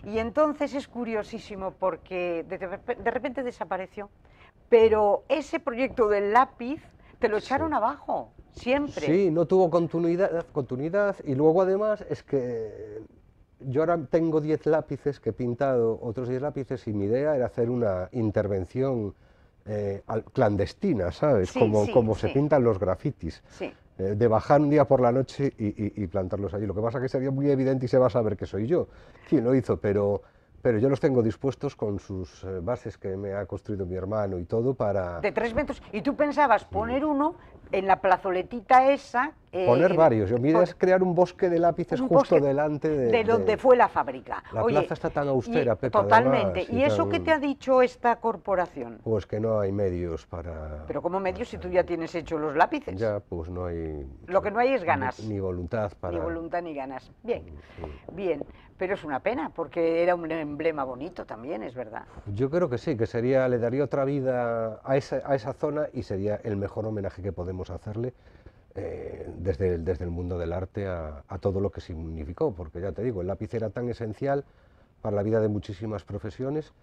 Y entonces es curiosísimo porque de repente desapareció, pero ese proyecto del lápiz te lo echaron abajo, siempre. Sí, no tuvo continuidad y luego además es que yo ahora tengo 10 lápices que he pintado, otros 10 lápices, y mi idea era hacer una intervención clandestina, ¿sabes? Sí, como se pintan los grafitis. Sí. De bajar un día por la noche y plantarlos allí. Lo que pasa es que sería muy evidente y se va a saber que soy yo quien lo hizo, pero yo los tengo dispuestos con sus bases que me ha construido mi hermano y todo para... De 3 metros. Y tú pensabas poner uno en la plazoletita esa... Poner varios. Mi idea es crear un bosque de lápices justo delante de donde fue la fábrica. La plaza está tan austera, Pepa. Totalmente. Además, ¿Y eso qué te ha dicho esta corporación? Pues que no hay medios para... ¿Pero cómo medios si tú ya tienes hechos los lápices? Ya, pues no hay... Lo que no hay es ganas. Ni voluntad para... Ni voluntad ni ganas. Bien, bien. Pero es una pena, porque era un emblema bonito también, es verdad. Yo creo que sí, que le daría otra vida a esa zona y sería el mejor homenaje que podemos hacerle desde el mundo del arte a todo lo que significó, porque ya te digo, el lápiz era tan esencial para la vida de muchísimas profesiones,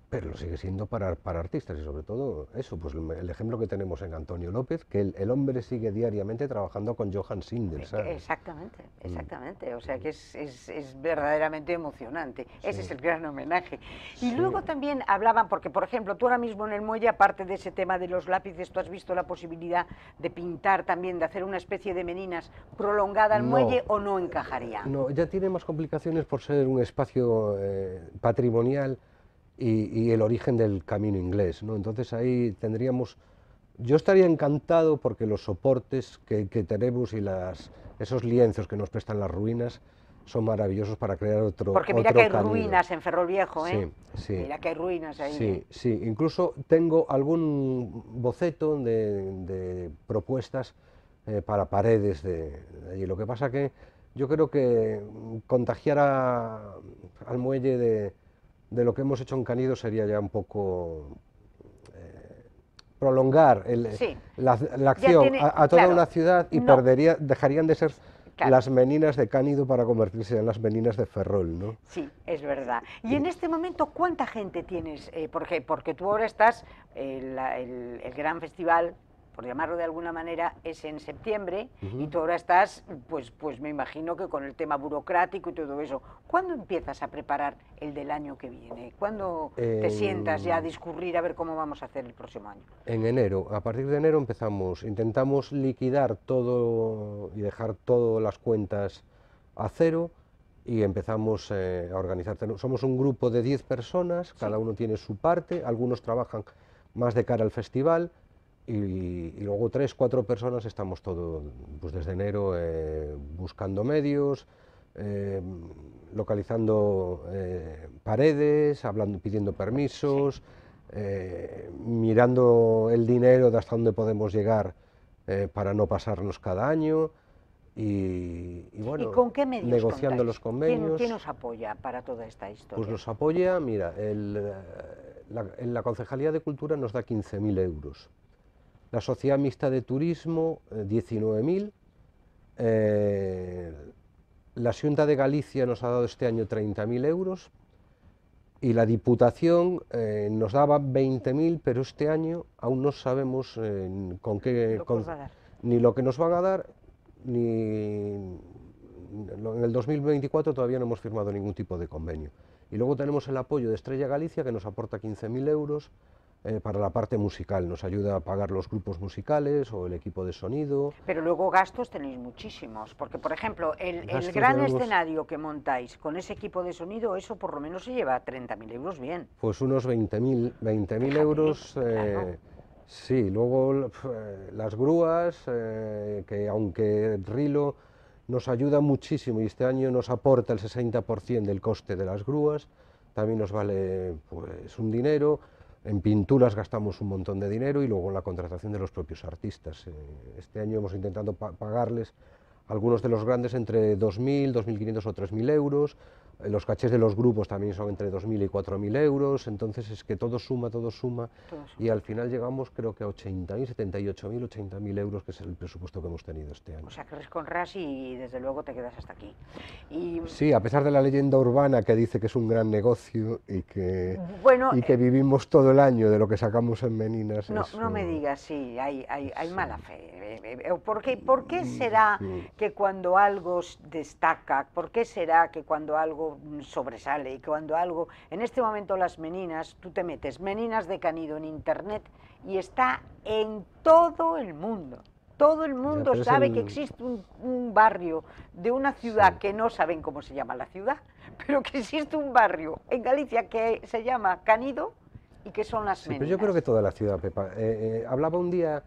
pero lo sigue siendo para artistas y sobre todo eso, pues el ejemplo que tenemos en Antonio López, que el hombre sigue diariamente trabajando con Johann Sindel, ¿sabes? Exactamente, exactamente, o sea que es verdaderamente emocionante, ese es el gran homenaje. Y luego también hablaban, porque por ejemplo, tú ahora mismo en el muelle, aparte de ese tema de los lápices, ¿tú has visto la posibilidad de pintar también, de hacer una especie de meninas prolongada al muelle o no encajaría? No, ya tiene más complicaciones por ser un espacio patrimonial y el origen del camino inglés, ¿no? Entonces ahí tendríamos... Yo estaría encantado porque los soportes que tenemos y esos lienzos que nos prestan las ruinas son maravillosos para crear otro Porque mira que hay camino. ruinas en Ferrol Viejo, ¿eh? Sí. Mira que hay ruinas ahí. Sí, sí. Incluso tengo algún boceto de propuestas para paredes de allí. Lo que pasa que yo creo que contagiar al muelle de lo que hemos hecho en Canido sería ya un poco prolongar la acción a toda una ciudad y dejarían de ser las meninas de Cánido para convertirse en las meninas de Ferrol, ¿no? Sí, es verdad. Y en este momento, ¿cuánta gente tienes? Porque tú ahora estás, el gran festival, por llamarlo de alguna manera, es en septiembre, y tú ahora estás, pues me imagino que con el tema burocrático y todo eso. ¿Cuándo empiezas a preparar el del año que viene? ¿Cuándo te sientas ya a discurrir a ver cómo vamos a hacer el próximo año? En enero. A partir de enero intentamos liquidar todo y dejar todas las cuentas a cero y empezamos a organizar. Somos un grupo de 10 personas, cada uno tiene su parte, algunos trabajan más de cara al festival, y luego 3 o 4 personas estamos pues desde enero buscando medios, localizando paredes, pidiendo permisos, mirando el dinero de hasta dónde podemos llegar para no pasarnos cada año y bueno, ¿Y con qué medios negociando contáis? los convenios. ¿Quién os apoya para toda esta historia? Pues nos apoya, mira, la Concejalía de Cultura nos da 15.000 euros. la Sociedad Mixta de Turismo 19.000, la Xunta de Galicia nos ha dado este año 30.000 euros y la Diputación nos daba 20.000, pero este año aún no sabemos con qué, ni lo que nos van a dar, ni en el 2024 todavía no hemos firmado ningún tipo de convenio. Y luego tenemos el apoyo de Estrella Galicia, que nos aporta 15.000 euros para la parte musical, nos ayuda a pagar los grupos musicales o el equipo de sonido. Pero luego gastos tenéis muchísimos, porque por ejemplo, el gran escenario que montáis con ese equipo de sonido, eso por lo menos se lleva 30.000 euros bien. Pues unos 20.000 euros, claro. Sí, luego las grúas, que aunque Rilo nos ayuda muchísimo y este año nos aporta el 60% del coste de las grúas, también nos vale pues un dinero. En pinturas gastamos un montón de dinero y luego en la contratación de los propios artistas. Este año hemos intentado pagarles a algunos de los grandes entre 2.000, 2.500 o 3.000 euros. Los cachés de los grupos también son entre 2.000 y 4.000 euros, entonces es que todo suma, y al final llegamos creo que a 80.000, 78.000, 80.000 euros, que es el presupuesto que hemos tenido este año. O sea, que eres con RAS y desde luego te quedas hasta aquí. Sí, a pesar de la leyenda urbana que dice que es un gran negocio y que, que vivimos todo el año de lo que sacamos en Meninas. No me digas, sí, hay mala fe. ¿Por qué será que cuando algo destaca, por qué será que cuando algo sobresale y cuando algo... En este momento las Meninas, tú te metes Meninas de Canido en internet y está en todo el mundo. Todo el mundo sabe que existe un barrio de una ciudad que no saben cómo se llama la ciudad, pero que existe un barrio en Galicia que se llama Canido y que son las Meninas. Pero yo creo que toda la ciudad, Pepa. Hablaba un día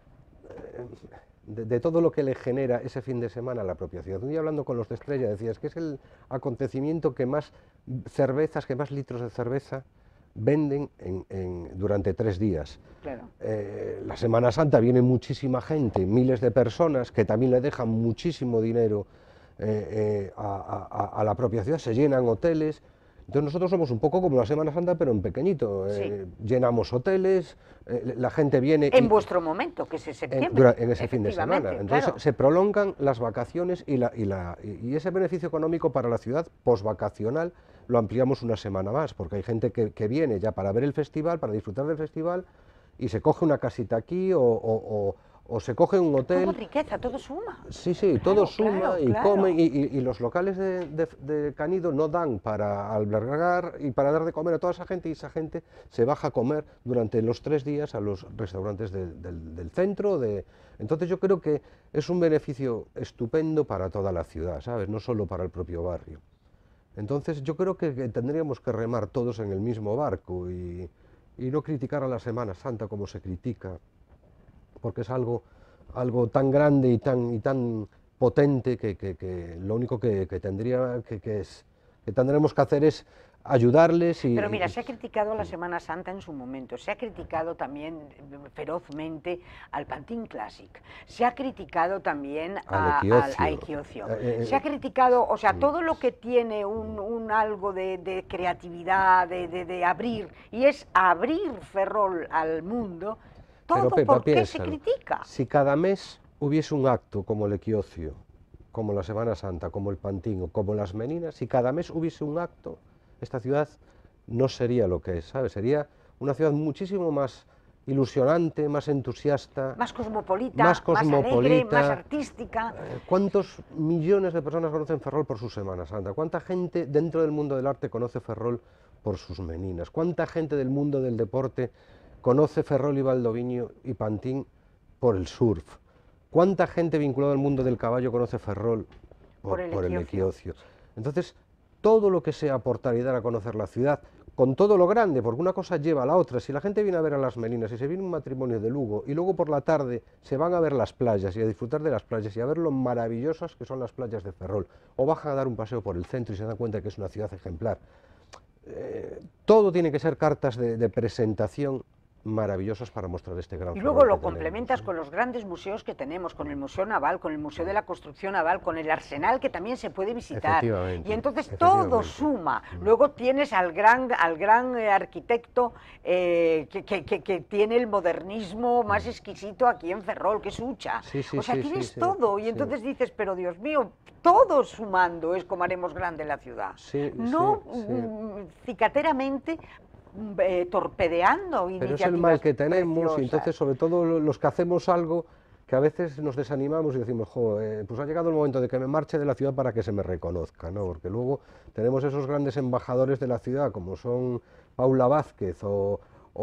de todo lo que le genera ese fin de semana a la propia ciudad. Un día hablando con los de Estrella decías que es el acontecimiento que más cervezas, que más litros de cerveza venden durante 3 días. Claro. La Semana Santa viene muchísima gente, miles de personas que también le dejan muchísimo dinero a la propia ciudad, se llenan hoteles. Entonces nosotros somos un poco como la Semana Santa, pero en pequeñito. Llenamos hoteles, la gente viene... En vuestro momento, que es en septiembre. En ese fin de semana. Entonces se prolongan las vacaciones y ese beneficio económico para la ciudad postvacacional lo ampliamos una semana más, porque hay gente que viene ya para ver el festival, para disfrutar del festival, y se coge una casita aquí o se coge un hotel. Todo riqueza, todo suma. Sí, todo suma y come, y los locales de Canido no dan para albergar y para dar de comer a toda esa gente, y esa gente se baja a comer durante los 3 días a los restaurantes del centro. Entonces yo creo que es un beneficio estupendo para toda la ciudad, ¿sabes? No solo para el propio barrio. Entonces yo creo que tendríamos que remar todos en el mismo barco y no criticar a la Semana Santa como se critica, porque es algo tan grande y tan potente que lo único que tendremos que hacer es ayudarles. Pero mira, se ha criticado a la Semana Santa en su momento, se ha criticado también ferozmente al Pantin Classic, se ha criticado también a Equiocio, se ha criticado, o sea, todo lo que tiene un algo de creatividad, de abrir, y es abrir Ferrol al mundo. Todo. Pero, Pepa, ¿por qué se critica? Si cada mes hubiese un acto como el Equiocio, como la Semana Santa, como el Pantín o como las Meninas, si cada mes hubiese un acto, esta ciudad no sería lo que es, ¿sabes? Sería una ciudad muchísimo más ilusionante, más entusiasta, más cosmopolita, más alegre, más artística. ¿Cuántos millones de personas conocen Ferrol por su Semana Santa? ¿Cuánta gente dentro del mundo del arte conoce Ferrol por sus Meninas? ¿Cuánta gente del mundo del deporte conoce Ferrol y Valdoviño y Pantín por el surf? ¿Cuánta gente vinculada al mundo del caballo conoce Ferrol por el Equiocio? Entonces, todo lo que sea aportar y dar a conocer la ciudad, con todo lo grande, porque una cosa lleva a la otra. Si la gente viene a ver a las Meninas y se viene un matrimonio de Lugo y luego por la tarde se van a ver las playas y a disfrutar de las playas y a ver lo maravillosas que son las playas de Ferrol, o bajan a dar un paseo por el centro y se dan cuenta de que es una ciudad ejemplar. Todo tiene que ser cartas de presentación maravillosas para mostrar este gran Y ferrol luego lo que tenemos, complementas ¿no? con los grandes museos que tenemos, con el Museo Naval, con el Museo de la Construcción Naval, con el Arsenal que también se puede visitar. Efectivamente, Y entonces todo efectivamente. suma. Luego tienes al gran arquitecto que tiene el modernismo más exquisito aquí en Ferrol, que es Ucha. Sí, sí, O sea, sí, tienes sí, sí, todo. Y sí. entonces dices, pero Dios mío, todo sumando es como haremos grande la ciudad. Sí, No sí, sí. cicateramente torpedeando Pero es el mal iniciativas que tenemos y preciosas. entonces sobre todo los que hacemos algo que a veces nos desanimamos y decimos, jo, pues ha llegado el momento de que me marche de la ciudad para que se me reconozca, ¿no? Porque luego tenemos esos grandes embajadores de la ciudad como son Paula Vázquez o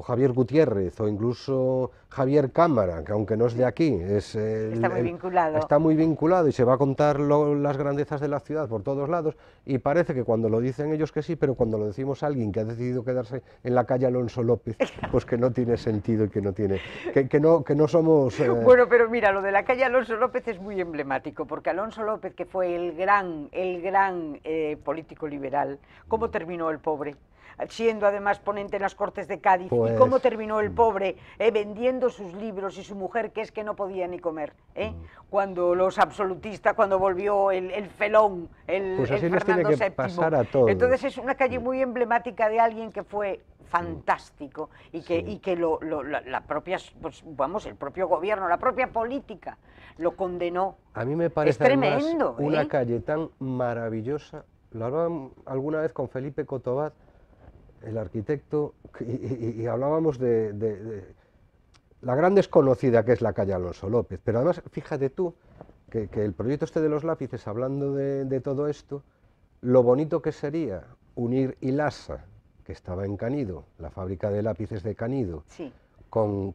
Javier Gutiérrez o incluso Javier Cámara, que aunque no es de aquí, Está muy vinculado. está muy vinculado y se va a contar las grandezas de la ciudad por todos lados y parece que cuando lo dicen ellos que sí, pero cuando lo decimos a alguien que ha decidido quedarse en la calle Alonso López, pues que no tiene sentido y que no tiene, que no somos... Bueno, pero mira, lo de la calle Alonso López es muy emblemático, porque Alonso López, que fue el gran político liberal, ¿cómo terminó el pobre? Siendo además ponente en las Cortes de Cádiz, Pues, y cómo terminó el pobre vendiendo sus libros y su mujer, que es que no podía ni comer, cuando los absolutistas, cuando volvió el felón, pues así el les tiene Fernando que VII. pasar a todos. Entonces es una calle muy emblemática de alguien que fue fantástico y que la propia, pues, vamos, el propio gobierno, la propia política lo condenó. A mí me parece es tremendo, además una calle tan maravillosa. Lo hablaba alguna vez con Felipe Cotobat, el arquitecto, y hablábamos de la gran desconocida que es la calle Alonso López. Pero además, fíjate tú, que el proyecto este de los lápices, hablando de todo esto, lo bonito que sería unir Ilasa, que estaba en Canido, la fábrica de lápices de Canido, sí. con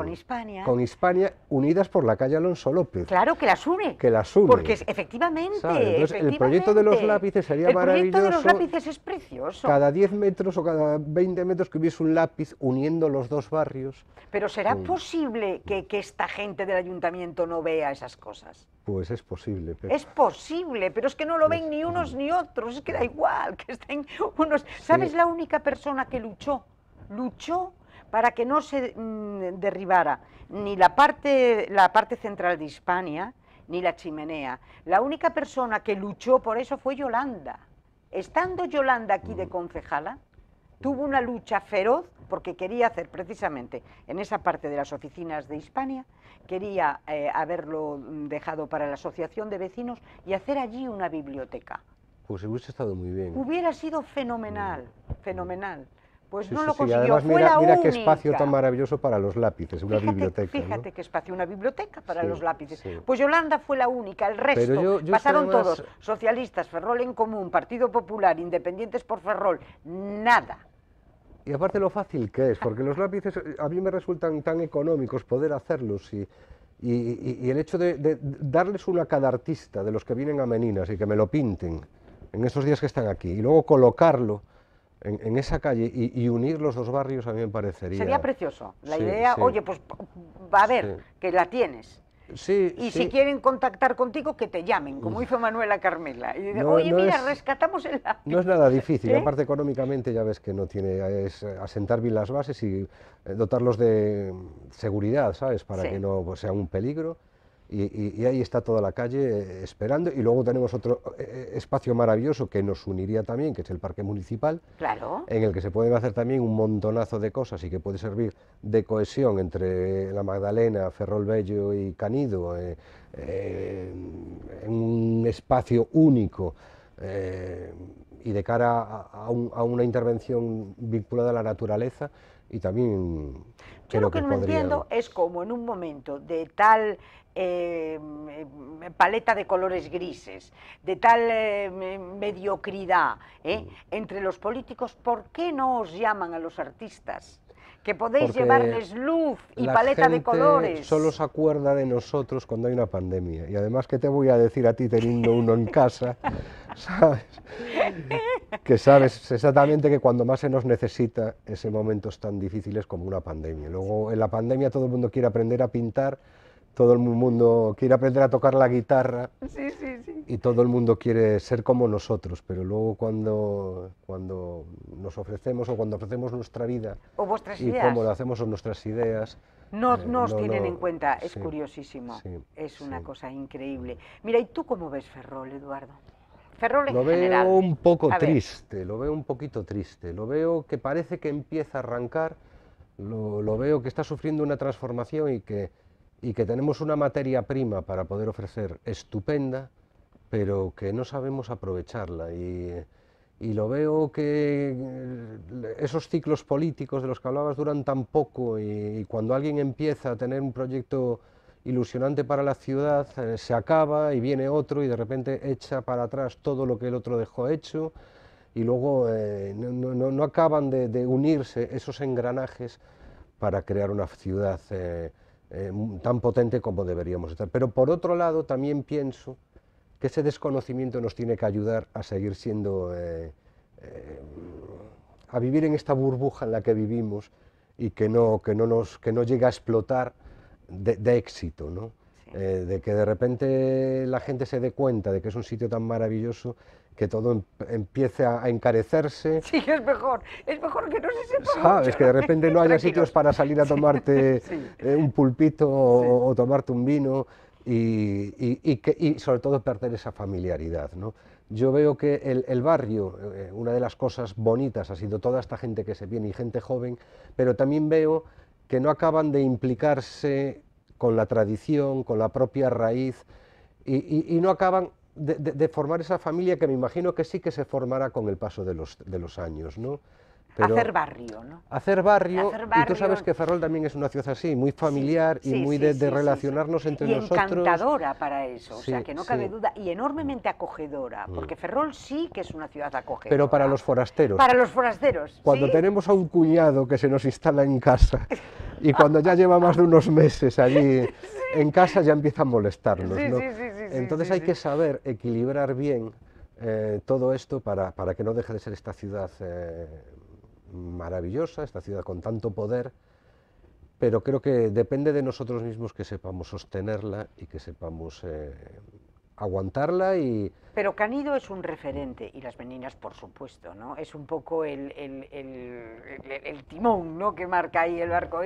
Hispania. Con Hispania, unidas por la calle Alonso López. Claro, que las une. Que las une. Porque efectivamente, Entonces, el proyecto de los lápices sería maravilloso. El proyecto de los lápices es precioso. Cada 10 metros o cada 20 metros que hubiese un lápiz uniendo los dos barrios. Pero ¿será posible que esta gente del ayuntamiento no vea esas cosas? Pues es posible. Pero... Es posible, pero es que no lo ven ni unos ni otros, es que da igual, que estén unos... ¿Sabes la única persona que luchó para que no se derribara ni la parte central de Hispania, ni la chimenea? La única persona que luchó por eso fue Yolanda. Estando Yolanda aquí de concejala, tuvo una lucha feroz porque quería hacer precisamente en esa parte de las oficinas de Hispania, quería haberlo dejado para la asociación de vecinos y hacer allí una biblioteca. Pues hubiese estado muy bien. Hubiera sido fenomenal, fenomenal. Pues sí, no sí, lo sí. consiguió, Además, fue la mira única. qué espacio tan maravilloso para los lápices, una biblioteca. Fíjate ¿no? qué espacio, una biblioteca para los lápices. Sí. Pues Yolanda fue la única, el resto yo pasaron además... todos, socialistas, Ferrol en Común, Partido Popular, Independientes por Ferrol, nada. Y aparte lo fácil que es, porque los lápices a mí me resultan tan económicos poder hacerlos y el hecho de darles uno a cada artista de los que vienen a Meninas y que me lo pinten en esos días que están aquí y luego colocarlo en esa calle y unir los dos barrios a mí me parecería... Sería precioso. La idea, oye, pues va a ver, que la tienes. Sí, y si quieren contactar contigo, que te llamen, como hizo Manuela Carmela. Y dicen, oye, mira, rescatamos el lápiz. No es nada difícil, aparte económicamente ya ves que no tiene, es asentar bien las bases y dotarlos de seguridad, ¿sabes? Para que no sea un peligro. Y ahí está toda la calle esperando. Y luego tenemos otro espacio maravilloso que nos uniría también, que es el Parque Municipal, claro, en el que se pueden hacer también un montonazo de cosas y que puede servir de cohesión entre la Magdalena, Ferrol Bello y Canido, en un espacio único y de cara a una intervención vinculada a la naturaleza. Y también yo lo que no entiendo es cómo en un momento de tal paleta de colores grises, de tal mediocridad entre los políticos, ¿por qué no os llaman a los artistas? Que podéis llevarles luz y paleta de colores. Solo se acuerda de nosotros cuando hay una pandemia. Y además, ¿qué te voy a decir a ti teniendo uno en casa? ¿Sabes? Que sabes exactamente que cuando más se nos necesita, ese momentos tan difíciles como una pandemia. Luego, en la pandemia todo el mundo quiere aprender a pintar, todo el mundo quiere aprender a tocar la guitarra Sí, sí, sí. y todo el mundo quiere ser como nosotros, pero luego cuando nos ofrecemos o cuando ofrecemos nuestra vida O vuestras y ideas. cómo lo hacemos o nuestras ideas, No os tienen en no, cuenta, es sí, curiosísimo, sí, es una sí. cosa increíble. Mira, ¿y tú cómo ves Ferrol, Eduardo? Ferrol en Lo veo general. un poco A ver, triste, lo veo un poquito triste, lo veo que parece que empieza a arrancar, lo veo que está sufriendo una transformación y que tenemos una materia prima para poder ofrecer estupenda, pero que no sabemos aprovecharla. Y lo veo que esos ciclos políticos de los que hablabas duran tan poco y cuando alguien empieza a tener un proyecto ilusionante para la ciudad, se acaba y viene otro y de repente echa para atrás todo lo que el otro dejó hecho y luego no acaban de unirse esos engranajes para crear una ciudad tan potente como deberíamos estar. Pero por otro lado también pienso que ese desconocimiento nos tiene que ayudar a seguir siendo, a vivir en esta burbuja en la que vivimos y que no llegue a explotar de éxito, ¿no? sí. De que de repente la gente se dé cuenta de que es un sitio tan maravilloso que todo empiece a encarecerse. Sí, es mejor que no se sepa Sabes, mucho, que de repente no haya Tranquilos. sitios para salir a tomarte Sí. un pulpito Sí. o tomarte un vino y sobre todo perder esa familiaridad, ¿no? Yo veo que el barrio, una de las cosas bonitas ha sido toda esta gente que se viene y gente joven, pero también veo que no acaban de implicarse con la tradición, con la propia raíz y no acaban de formar esa familia que me imagino que sí que se formará con el paso de los años, ¿no? Pero Hacer barrio, ¿no? hacer barrio, Hacer y tú sabes barrio. que Ferrol también es una ciudad así, muy Sí, familiar y sí, muy sí, de sí, sí, relacionarnos sí. entre Y nosotros. encantadora para eso, o sea, Sí, que no cabe sí. duda, y enormemente acogedora, porque Ferrol sí que es una ciudad acogedora. Pero para los forasteros. Para los forasteros, Cuando ¿sí? tenemos a un cuñado que se nos instala en casa y cuando ya lleva más de unos meses allí en casa ya empieza a molestarnos, Sí, ¿no? sí, sí, sí, Entonces sí, hay sí. que saber equilibrar bien todo esto para que no deje de ser esta ciudad maravillosa, esta ciudad con tanto poder, pero creo que depende de nosotros mismos que sepamos sostenerla y que sepamos aguantarla y... Pero Canido es un referente, y las meninas, por supuesto, ¿no? Es un poco el timón, ¿no?, que marca ahí el barco.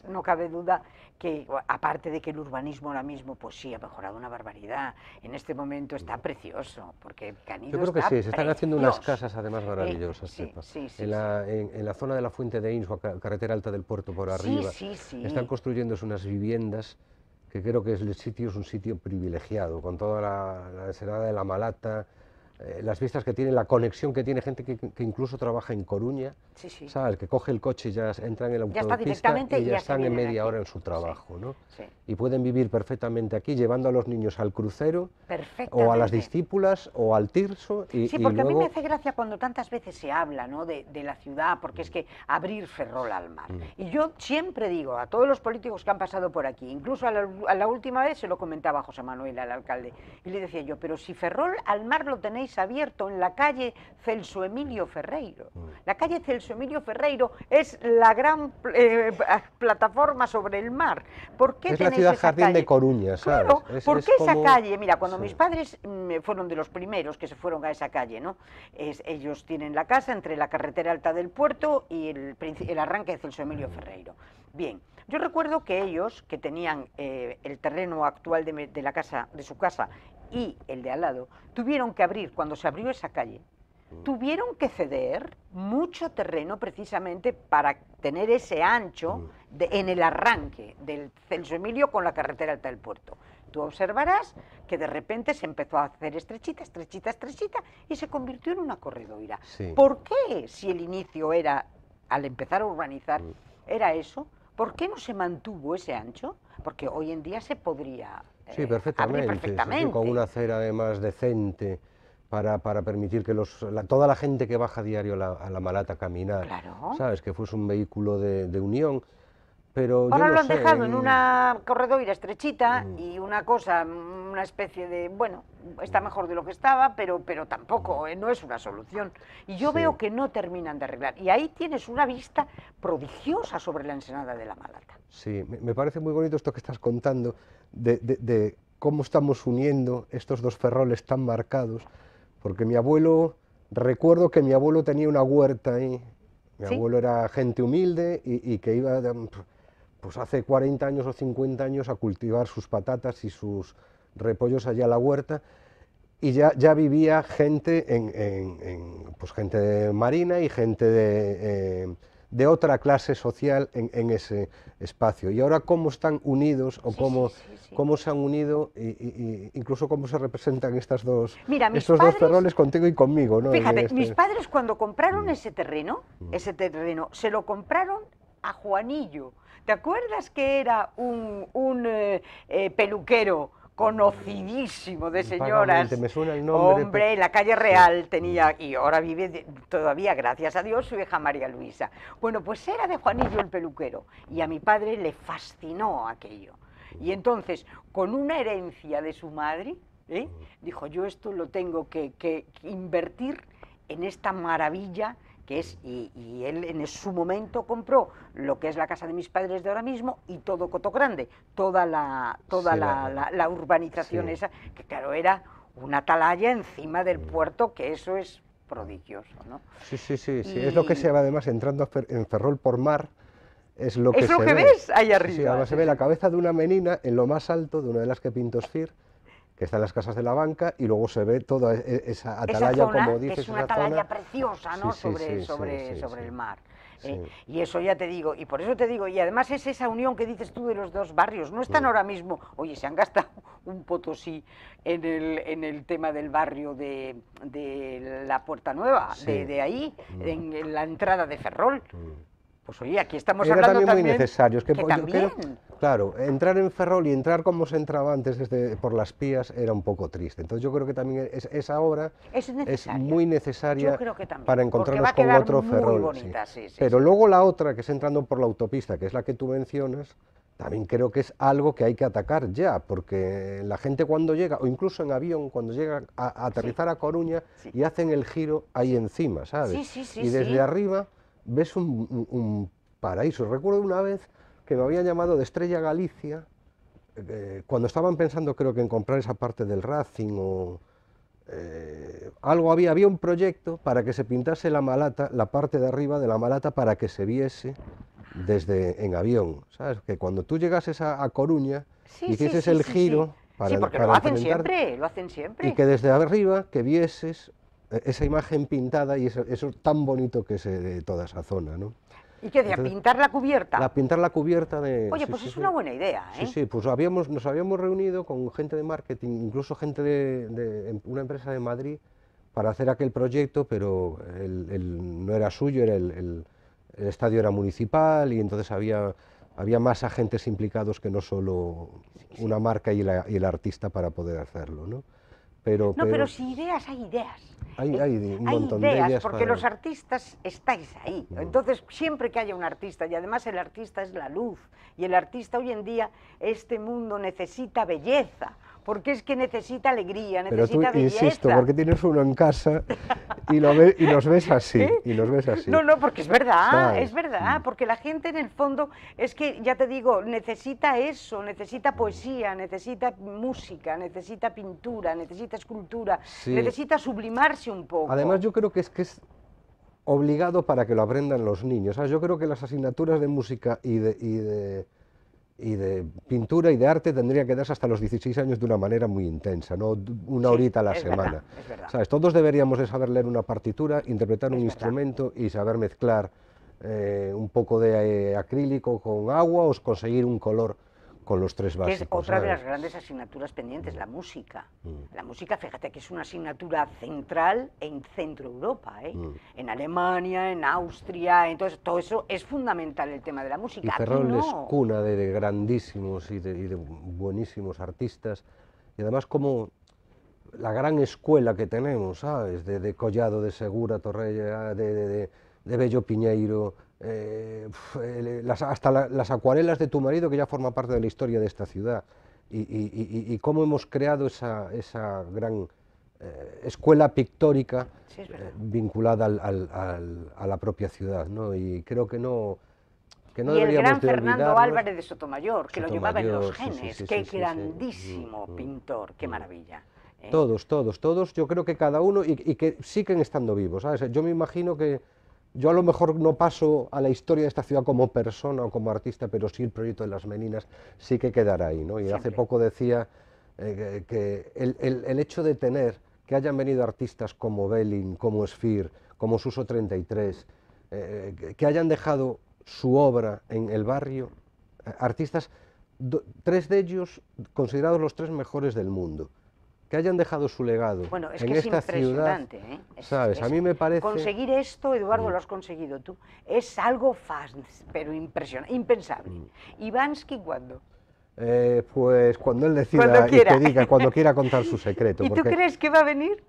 No cabe duda que, aparte de que el urbanismo ahora mismo, pues sí, ha mejorado una barbaridad. En este momento está precioso, porque Canido Yo creo que está sí, se están haciendo unas precioso. casas además maravillosas, Sí, Pepa. sí, sí, En la zona de la Fuente de Insua, carretera alta del puerto por sí, arriba, sí, sí. están construyéndose unas viviendas que creo que el sitio es un sitio privilegiado, con toda la ensenada de la Malata, las vistas que tiene, la conexión que tiene gente que incluso trabaja en Coruña, Sí, sí. ¿sabes? Que coge el coche y ya entra en la Ya está autopista directamente y y ya ya se están en vienen media aquí. hora en su trabajo, Sí, ¿no? sí. Y pueden vivir perfectamente aquí, llevando a los niños al crucero, o a las Perfectamente. discípulas, o al Tirso, Sí, y porque a mí me luego... hace gracia cuando tantas veces se habla, ¿no?, de la ciudad, porque es que abrir Ferrol al mar. Y yo siempre digo a todos los políticos que han pasado por aquí, incluso a la última vez se lo comentaba a José Manuel, al alcalde, y le decía yo, pero si Ferrol al mar lo tenéis abierto en la calle Celso Emilio Ferreiro. La calle Celso Emilio Ferreiro es la gran plataforma sobre el mar. ¿Por qué Es la tenéis ciudad esa jardín calle? de Coruña, ¿sabes? Claro, Es ¿por qué esa como... calle? Mira, cuando Sí. mis padres fueron de los primeros que se fueron a esa calle, ¿no? Ellos tienen la casa entre la carretera alta del puerto y el arranque de Celso Emilio Ferreiro. Bien, yo recuerdo que ellos, que tenían el terreno actual de la casa, de su casa y el de al lado, tuvieron que abrir, cuando se abrió esa calle, tuvieron que ceder mucho terreno precisamente para tener ese ancho en el arranque del Celso Emilio con la carretera alta del puerto. Tú observarás que de repente se empezó a hacer estrechita, estrechita, estrechita y se convirtió en una corredora. Sí. ¿Por qué, si el inicio era, al empezar a urbanizar, era eso? ¿Por qué no se mantuvo ese ancho? Porque hoy en día se podría Sí, perfectamente, abrir perfectamente. sí, con una acera además decente para permitir que toda la gente que baja a diario a la Malata a caminar, Claro. ¿sabes? Que fuese un vehículo de unión, pero Ahora yo lo no han sé, dejado en una corredora estrechita y una cosa, una especie de, bueno, está mejor de lo que estaba, pero tampoco, no es una solución. Y yo Sí. veo que no terminan de arreglar. Y ahí tienes una vista prodigiosa sobre la ensenada de la Malata. Sí, me parece muy bonito esto que estás contando de cómo estamos uniendo estos dos ferroles tan marcados, porque mi abuelo, recuerdo que mi abuelo tenía una huerta ahí, mi ¿Sí? abuelo era gente humilde y que iba pues hace 40 años o 50 años a cultivar sus patatas y sus repollos allá a la huerta, y ya vivía gente pues gente de marina y gente de otra clase social en ese espacio. Y ahora cómo están unidos o Sí, sí, cómo, sí, sí. cómo se han unido, incluso cómo se representan Mira, mis estos dos padres, ferroles contigo y conmigo, ¿no? fíjate, mis padres cuando compraron Mm, ese terreno, se lo compraron a Juanillo. ¿Te acuerdas que era un peluquero conocidísimo de vagamente, señoras? me suena el nombre, Hombre, en la calle sí. Real tenía, y ahora vive todavía, gracias a Dios, su hija María Luisa. Bueno, pues era de Juanillo el peluquero, y a mi padre le fascinó aquello. Y entonces, con una herencia de su madre, ¿eh? Dijo, yo esto lo tengo que invertir en esta maravilla que es, y él en su momento compró lo que es la casa de mis padres de ahora mismo y todo Coto Grande, toda Sí, la urbanización sí. esa, que claro, era una atalaya encima del puerto, que eso es prodigioso, ¿no? Sí, sí, sí, sí, es lo que se Y ve además entrando en Ferrol por mar, es lo que es lo se que ve. ves ahí Sí, sí, arriba, además se sí, ve la sí. cabeza de una menina en lo más alto de una de las que pintó Sfir, que está en las casas de la banca, y luego se ve toda esa Esa atalaya, como zona, que dices, es una esa zona. atalaya preciosa, Sí, ¿no? sí, sí, sí, sí, Sobre sí, el mar. sí. Y eso ya te digo, y por eso te digo, y además es esa unión que dices tú de los dos barrios. No están Mm, ahora mismo, oye, se han gastado un Potosí en el tema del barrio de la Puerta Nueva, sí. de ahí, Mm, en la entrada de Ferrol. mm. Pues oye, aquí estamos Era hablando también muy también necesario. Es que que yo creo, también. claro, entrar en Ferrol y entrar como se entraba antes por las Pías era un poco triste. Entonces yo creo que también esa obra Es es necesaria. muy Yo necesaria creo que también, para porque va encontrarnos a con quedar otro muy Ferrol, sí. bonita, sí, sí, Pero sí. luego la otra, que es entrando por la autopista, que es la que tú mencionas, también creo que es algo que hay que atacar ya, porque la gente cuando llega, o incluso en avión, cuando llega a Sí, aterrizar a Coruña sí, y hacen el giro ahí encima, sí, ¿sabes? sí, sí, Y desde sí. arriba ves un paraíso. Recuerdo una vez que me habían llamado de Estrella Galicia, cuando estaban pensando creo que en comprar esa parte del Racing o algo había un proyecto para que se pintase la Malata, la parte de arriba de la Malata para que se viese desde en avión, ¿sabes? Que cuando tú llegases a Coruña, Sí, sí, hicieses sí, el sí, sí. giro Sí, porque para enfrentar lo hacen y siempre. que desde arriba que vieses esa imagen pintada y eso tan bonito que es de toda esa zona, ¿no? ¿Y qué de Entonces, pintar la cubierta? pintar la cubierta de... Oye, Sí, pues sí, es sí. una buena idea, Sí, ¿eh? sí, pues nos habíamos reunido con gente de marketing, incluso gente de una empresa de Madrid, para hacer aquel proyecto, pero no era suyo, el estadio era municipal y entonces había más agentes implicados que no solo una marca y el artista para poder hacerlo, ¿no? No, pero Pero si ideas, hay ideas. hay, ¿Eh? hay un Hay montón de ideas, ellas porque para... los artistas estáis ahí. Entonces, siempre que haya un artista, y además el artista es la luz, y el artista hoy en día, este mundo necesita belleza, porque es que necesita alegría, Pero tú, necesita insisto, belleza. porque tienes uno en casa y nos ves así, ¿Eh? y nos ves así, No, no, porque ¿sabes? es verdad, porque la gente en el fondo es que, ya te digo, necesita eso, necesita poesía, necesita música, necesita pintura, necesita escultura, Sí. necesita sublimarse un Además, poco. yo creo que es obligado para que lo aprendan los niños, ¿sabes? Yo creo que las asignaturas de música y de pintura y de arte tendrían que darse hasta los 16 años de una manera muy intensa, no una Sí, horita a la es verdad, semana. es verdad, ¿Sabes? Todos deberíamos de saber leer una partitura, interpretar un es verdad. instrumento y saber mezclar un poco de acrílico con agua o conseguir un color con los tres Que es básicos, otra de las ¿sabes? grandes asignaturas pendientes, la música. Mm, La música, fíjate que es una asignatura central en Centro Europa, ¿eh? mm. En Alemania, en Austria, entonces todo eso es fundamental el tema de la Y música. Aquí Ferrol es no. cuna de grandísimos y de buenísimos artistas. Y además como la gran escuela que tenemos, ¿sabes? De Collado, de Segura, Torrella, de Bello Piñeiro, hasta las acuarelas de tu marido, que ya forma parte de la historia de esta ciudad. Y cómo hemos creado esa gran escuela pictórica Sí, es verdad. vinculada a la propia ciudad, ¿no? Y creo que no, que no y el deberíamos gran de Fernando olvidarnos. Álvarez de Sotomayor, que lo llevaba en los Sotomayor, sí, genes, sí, qué sí, sí, sí. grandísimo pintor, qué maravilla. Todos, yo creo que cada uno, y que siguen estando vivos, ¿sabes? Yo me imagino que yo a lo mejor no paso a la historia de esta ciudad como persona o como artista, pero sí el proyecto de Las Meninas sí que quedará ahí, ¿no? Y hace Siempre. poco decía que el hecho de tener que hayan venido artistas como Belling, como Sphere, como Suso 33, que hayan dejado su obra en el barrio, artistas, tres de ellos considerados los tres mejores del mundo, que hayan dejado su legado Bueno, es en que es esta ciudad, impresionante, ¿eh? ¿sabes? A mí me parece... Conseguir esto, Eduardo, lo has conseguido tú, es algo pero impresionante, impensable. ¿Ivansky cuándo? Pues cuando él decida Cuando y quiera. que diga, cuando quiera contar su secreto. ¿Y tú porque, crees que va a venir?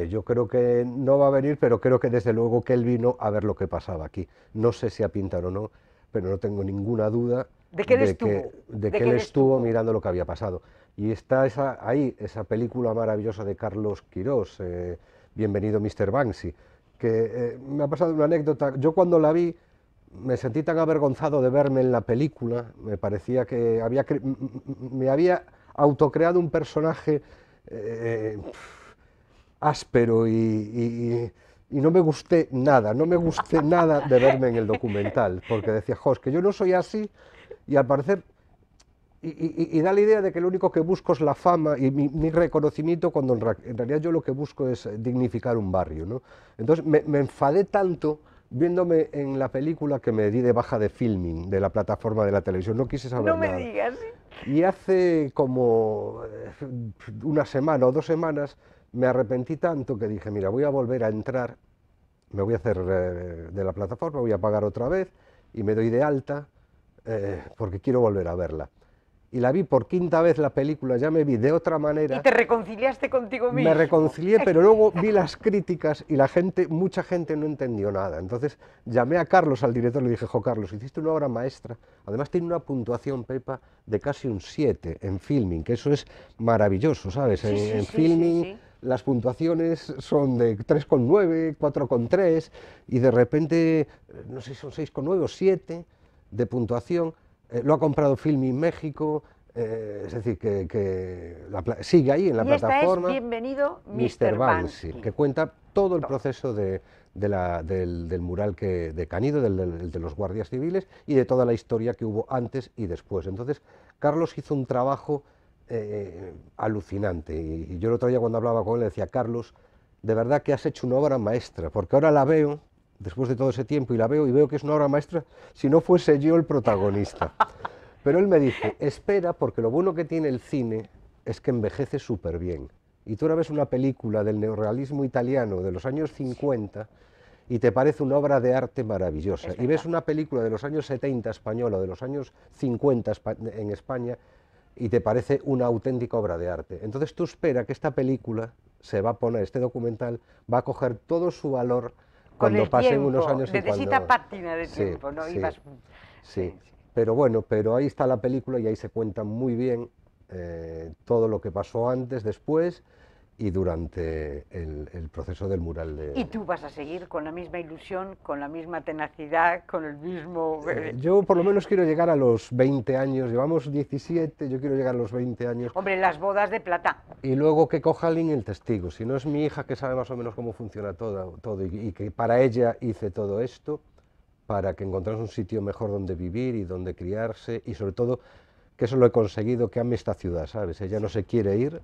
yo creo que no va a venir, pero creo que desde luego que él vino a ver lo que pasaba aquí. No sé si a pintar o no, pero no tengo ninguna duda ¿De que él estuvo? de que él estuvo mirando lo que había pasado. Y está ahí esa película maravillosa de Carlos Quirós, Bienvenido Mr. Banksy, que me ha pasado una anécdota. Yo cuando la vi me sentí tan avergonzado de verme en la película, me parecía que me había autocreado un personaje áspero y no me gusté nada, de verme en el documental, porque decía, jo, es que yo no soy así, y al parecer, y da la idea de que lo único que busco es la fama y mi reconocimiento, cuando en realidad yo lo que busco es dignificar un barrio, ¿no? Entonces me enfadé tanto viéndome en la película que me di de baja de Filmin, de la plataforma de la televisión, no quise saber nada. No me digas. Y hace como una semana o 2 semanas me arrepentí tanto que dije, mira, voy a volver a entrar, me voy a hacer de la plataforma, voy a pagar otra vez y me doy de alta porque quiero volver a verla. Y la vi por 5ª vez la película, ya me vi de otra manera. ¿Y te reconciliaste contigo mismo? Me reconcilié, pero luego vi las críticas y mucha gente no entendió nada. Entonces llamé a Carlos, al director, y le dije, jo, Carlos, hiciste una obra maestra. Además tiene una puntuación, Pepa, de casi un 7 en Filmin, que eso es maravilloso, ¿sabes? Sí, en Filmin las puntuaciones son de 3,9, 4,3 y de repente, no sé si son 6,9 o 7 de puntuación. Lo ha comprado Filmin México, es decir, que sigue ahí en la plataforma. Es Bienvenido Mr. Banksy, que cuenta todo el proceso del mural de Canido, de los guardias civiles y de toda la historia que hubo antes y después. Entonces, Carlos hizo un trabajo alucinante y yo el otro día cuando hablaba con él le decía, Carlos, de verdad que has hecho una obra maestra, porque ahora la veo, después de todo ese tiempo, y veo que es una obra maestra si no fuese yo el protagonista. Pero él me dice, espera, porque lo bueno que tiene el cine es que envejece súper bien. Y tú ahora ves una película del neorrealismo italiano de los años 50 y te parece una obra de arte maravillosa. Y ves una película de los años 70 española, de los años 50 en España, y te parece una auténtica obra de arte. Entonces tú espera que esta película se va a poner, este documental va a coger todo su valor cuando pasen unos años. Necesita pátina de tiempo, ¿no? Sí. Pero bueno, ahí está la película y ahí se cuenta muy bien todo lo que pasó antes, después y durante el proceso del mural de... ¿Y tú vas a seguir con la misma ilusión, con la misma tenacidad, con el mismo...? Yo por lo menos quiero llegar a los 20 años, llevamos 17, yo quiero llegar a los 20 años. Hombre, las bodas de plata. Y luego que coja alguien el testigo, si no es mi hija que sabe más o menos cómo funciona todo y que para ella hice todo esto, para que encontrase un sitio mejor donde vivir y donde criarse y sobre todo, que eso lo he conseguido, que ame esta ciudad, ¿sabes? Ella no se quiere ir.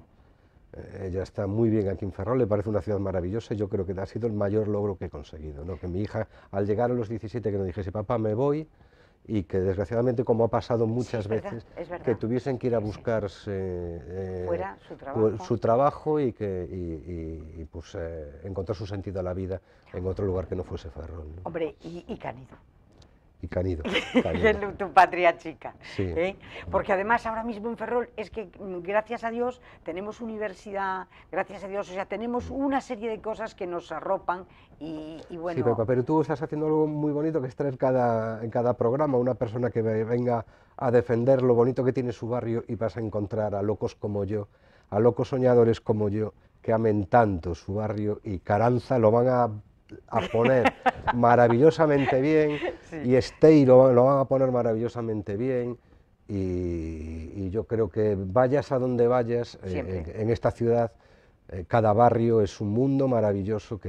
Ella está muy bien aquí en Ferrol, le parece una ciudad maravillosa y yo creo que ha sido el mayor logro que he conseguido, ¿no? Que mi hija, al llegar a los 17, que nos dijese, papá, me voy, y que desgraciadamente, como ha pasado muchas veces, que tuviesen que ir a buscarse fuera su trabajo y pues, encontrar su sentido a la vida en otro lugar que no fuese Ferrol, ¿no? Hombre, y Canido. Y Canido. Tu patria chica. Sí. Porque además ahora mismo en Ferrol es que gracias a Dios tenemos universidad, gracias a Dios, o sea, tenemos una serie de cosas que nos arropan y bueno... Sí, Pepa, pero tú estás haciendo algo muy bonito, que es traer en cada programa una persona que venga a defender lo bonito que tiene su barrio y vas a encontrar a locos como yo, a locos soñadores como yo, que amen tanto su barrio y Carranza lo van a a poner maravillosamente bien, Sí. y Stey lo van a poner maravillosamente bien, y yo creo que vayas a donde vayas Siempre. en esta ciudad, cada barrio es un mundo maravilloso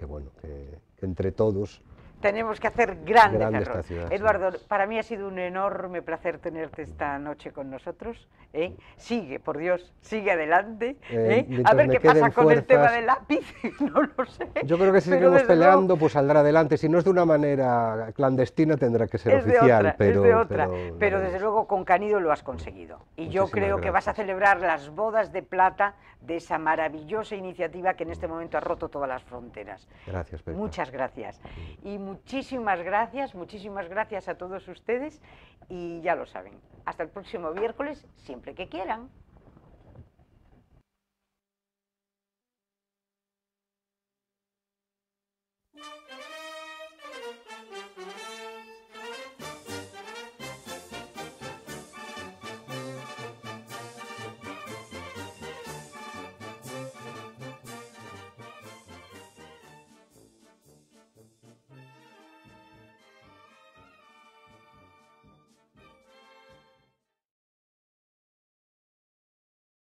bueno, que entre todos Tenemos que hacer grande grande Ferrol. esta ciudad. Sí. Eduardo, para mí ha sido un enorme placer tenerte esta noche con nosotros. ¿Eh? Sigue, por Dios, sigue adelante. ¿Eh? A Mientras ver me qué pasa queden con el tema fuerzas, del lápiz, no lo sé. yo creo que si Pero seguimos desde luego peleando, pues saldrá adelante. Si no es de una manera clandestina, tendrá que ser es de oficial, otra, es de otra. lo Pero desde haremos. luego con Canido lo has conseguido. Y yo Muchísimas creo que vas a gracias. celebrar las bodas de plata de esa maravillosa iniciativa que en este momento ha roto todas las fronteras. Gracias, Pepa. Muchas gracias. Y muchísimas gracias a todos ustedes. Y ya lo saben, hasta el próximo miércoles, siempre que quieran.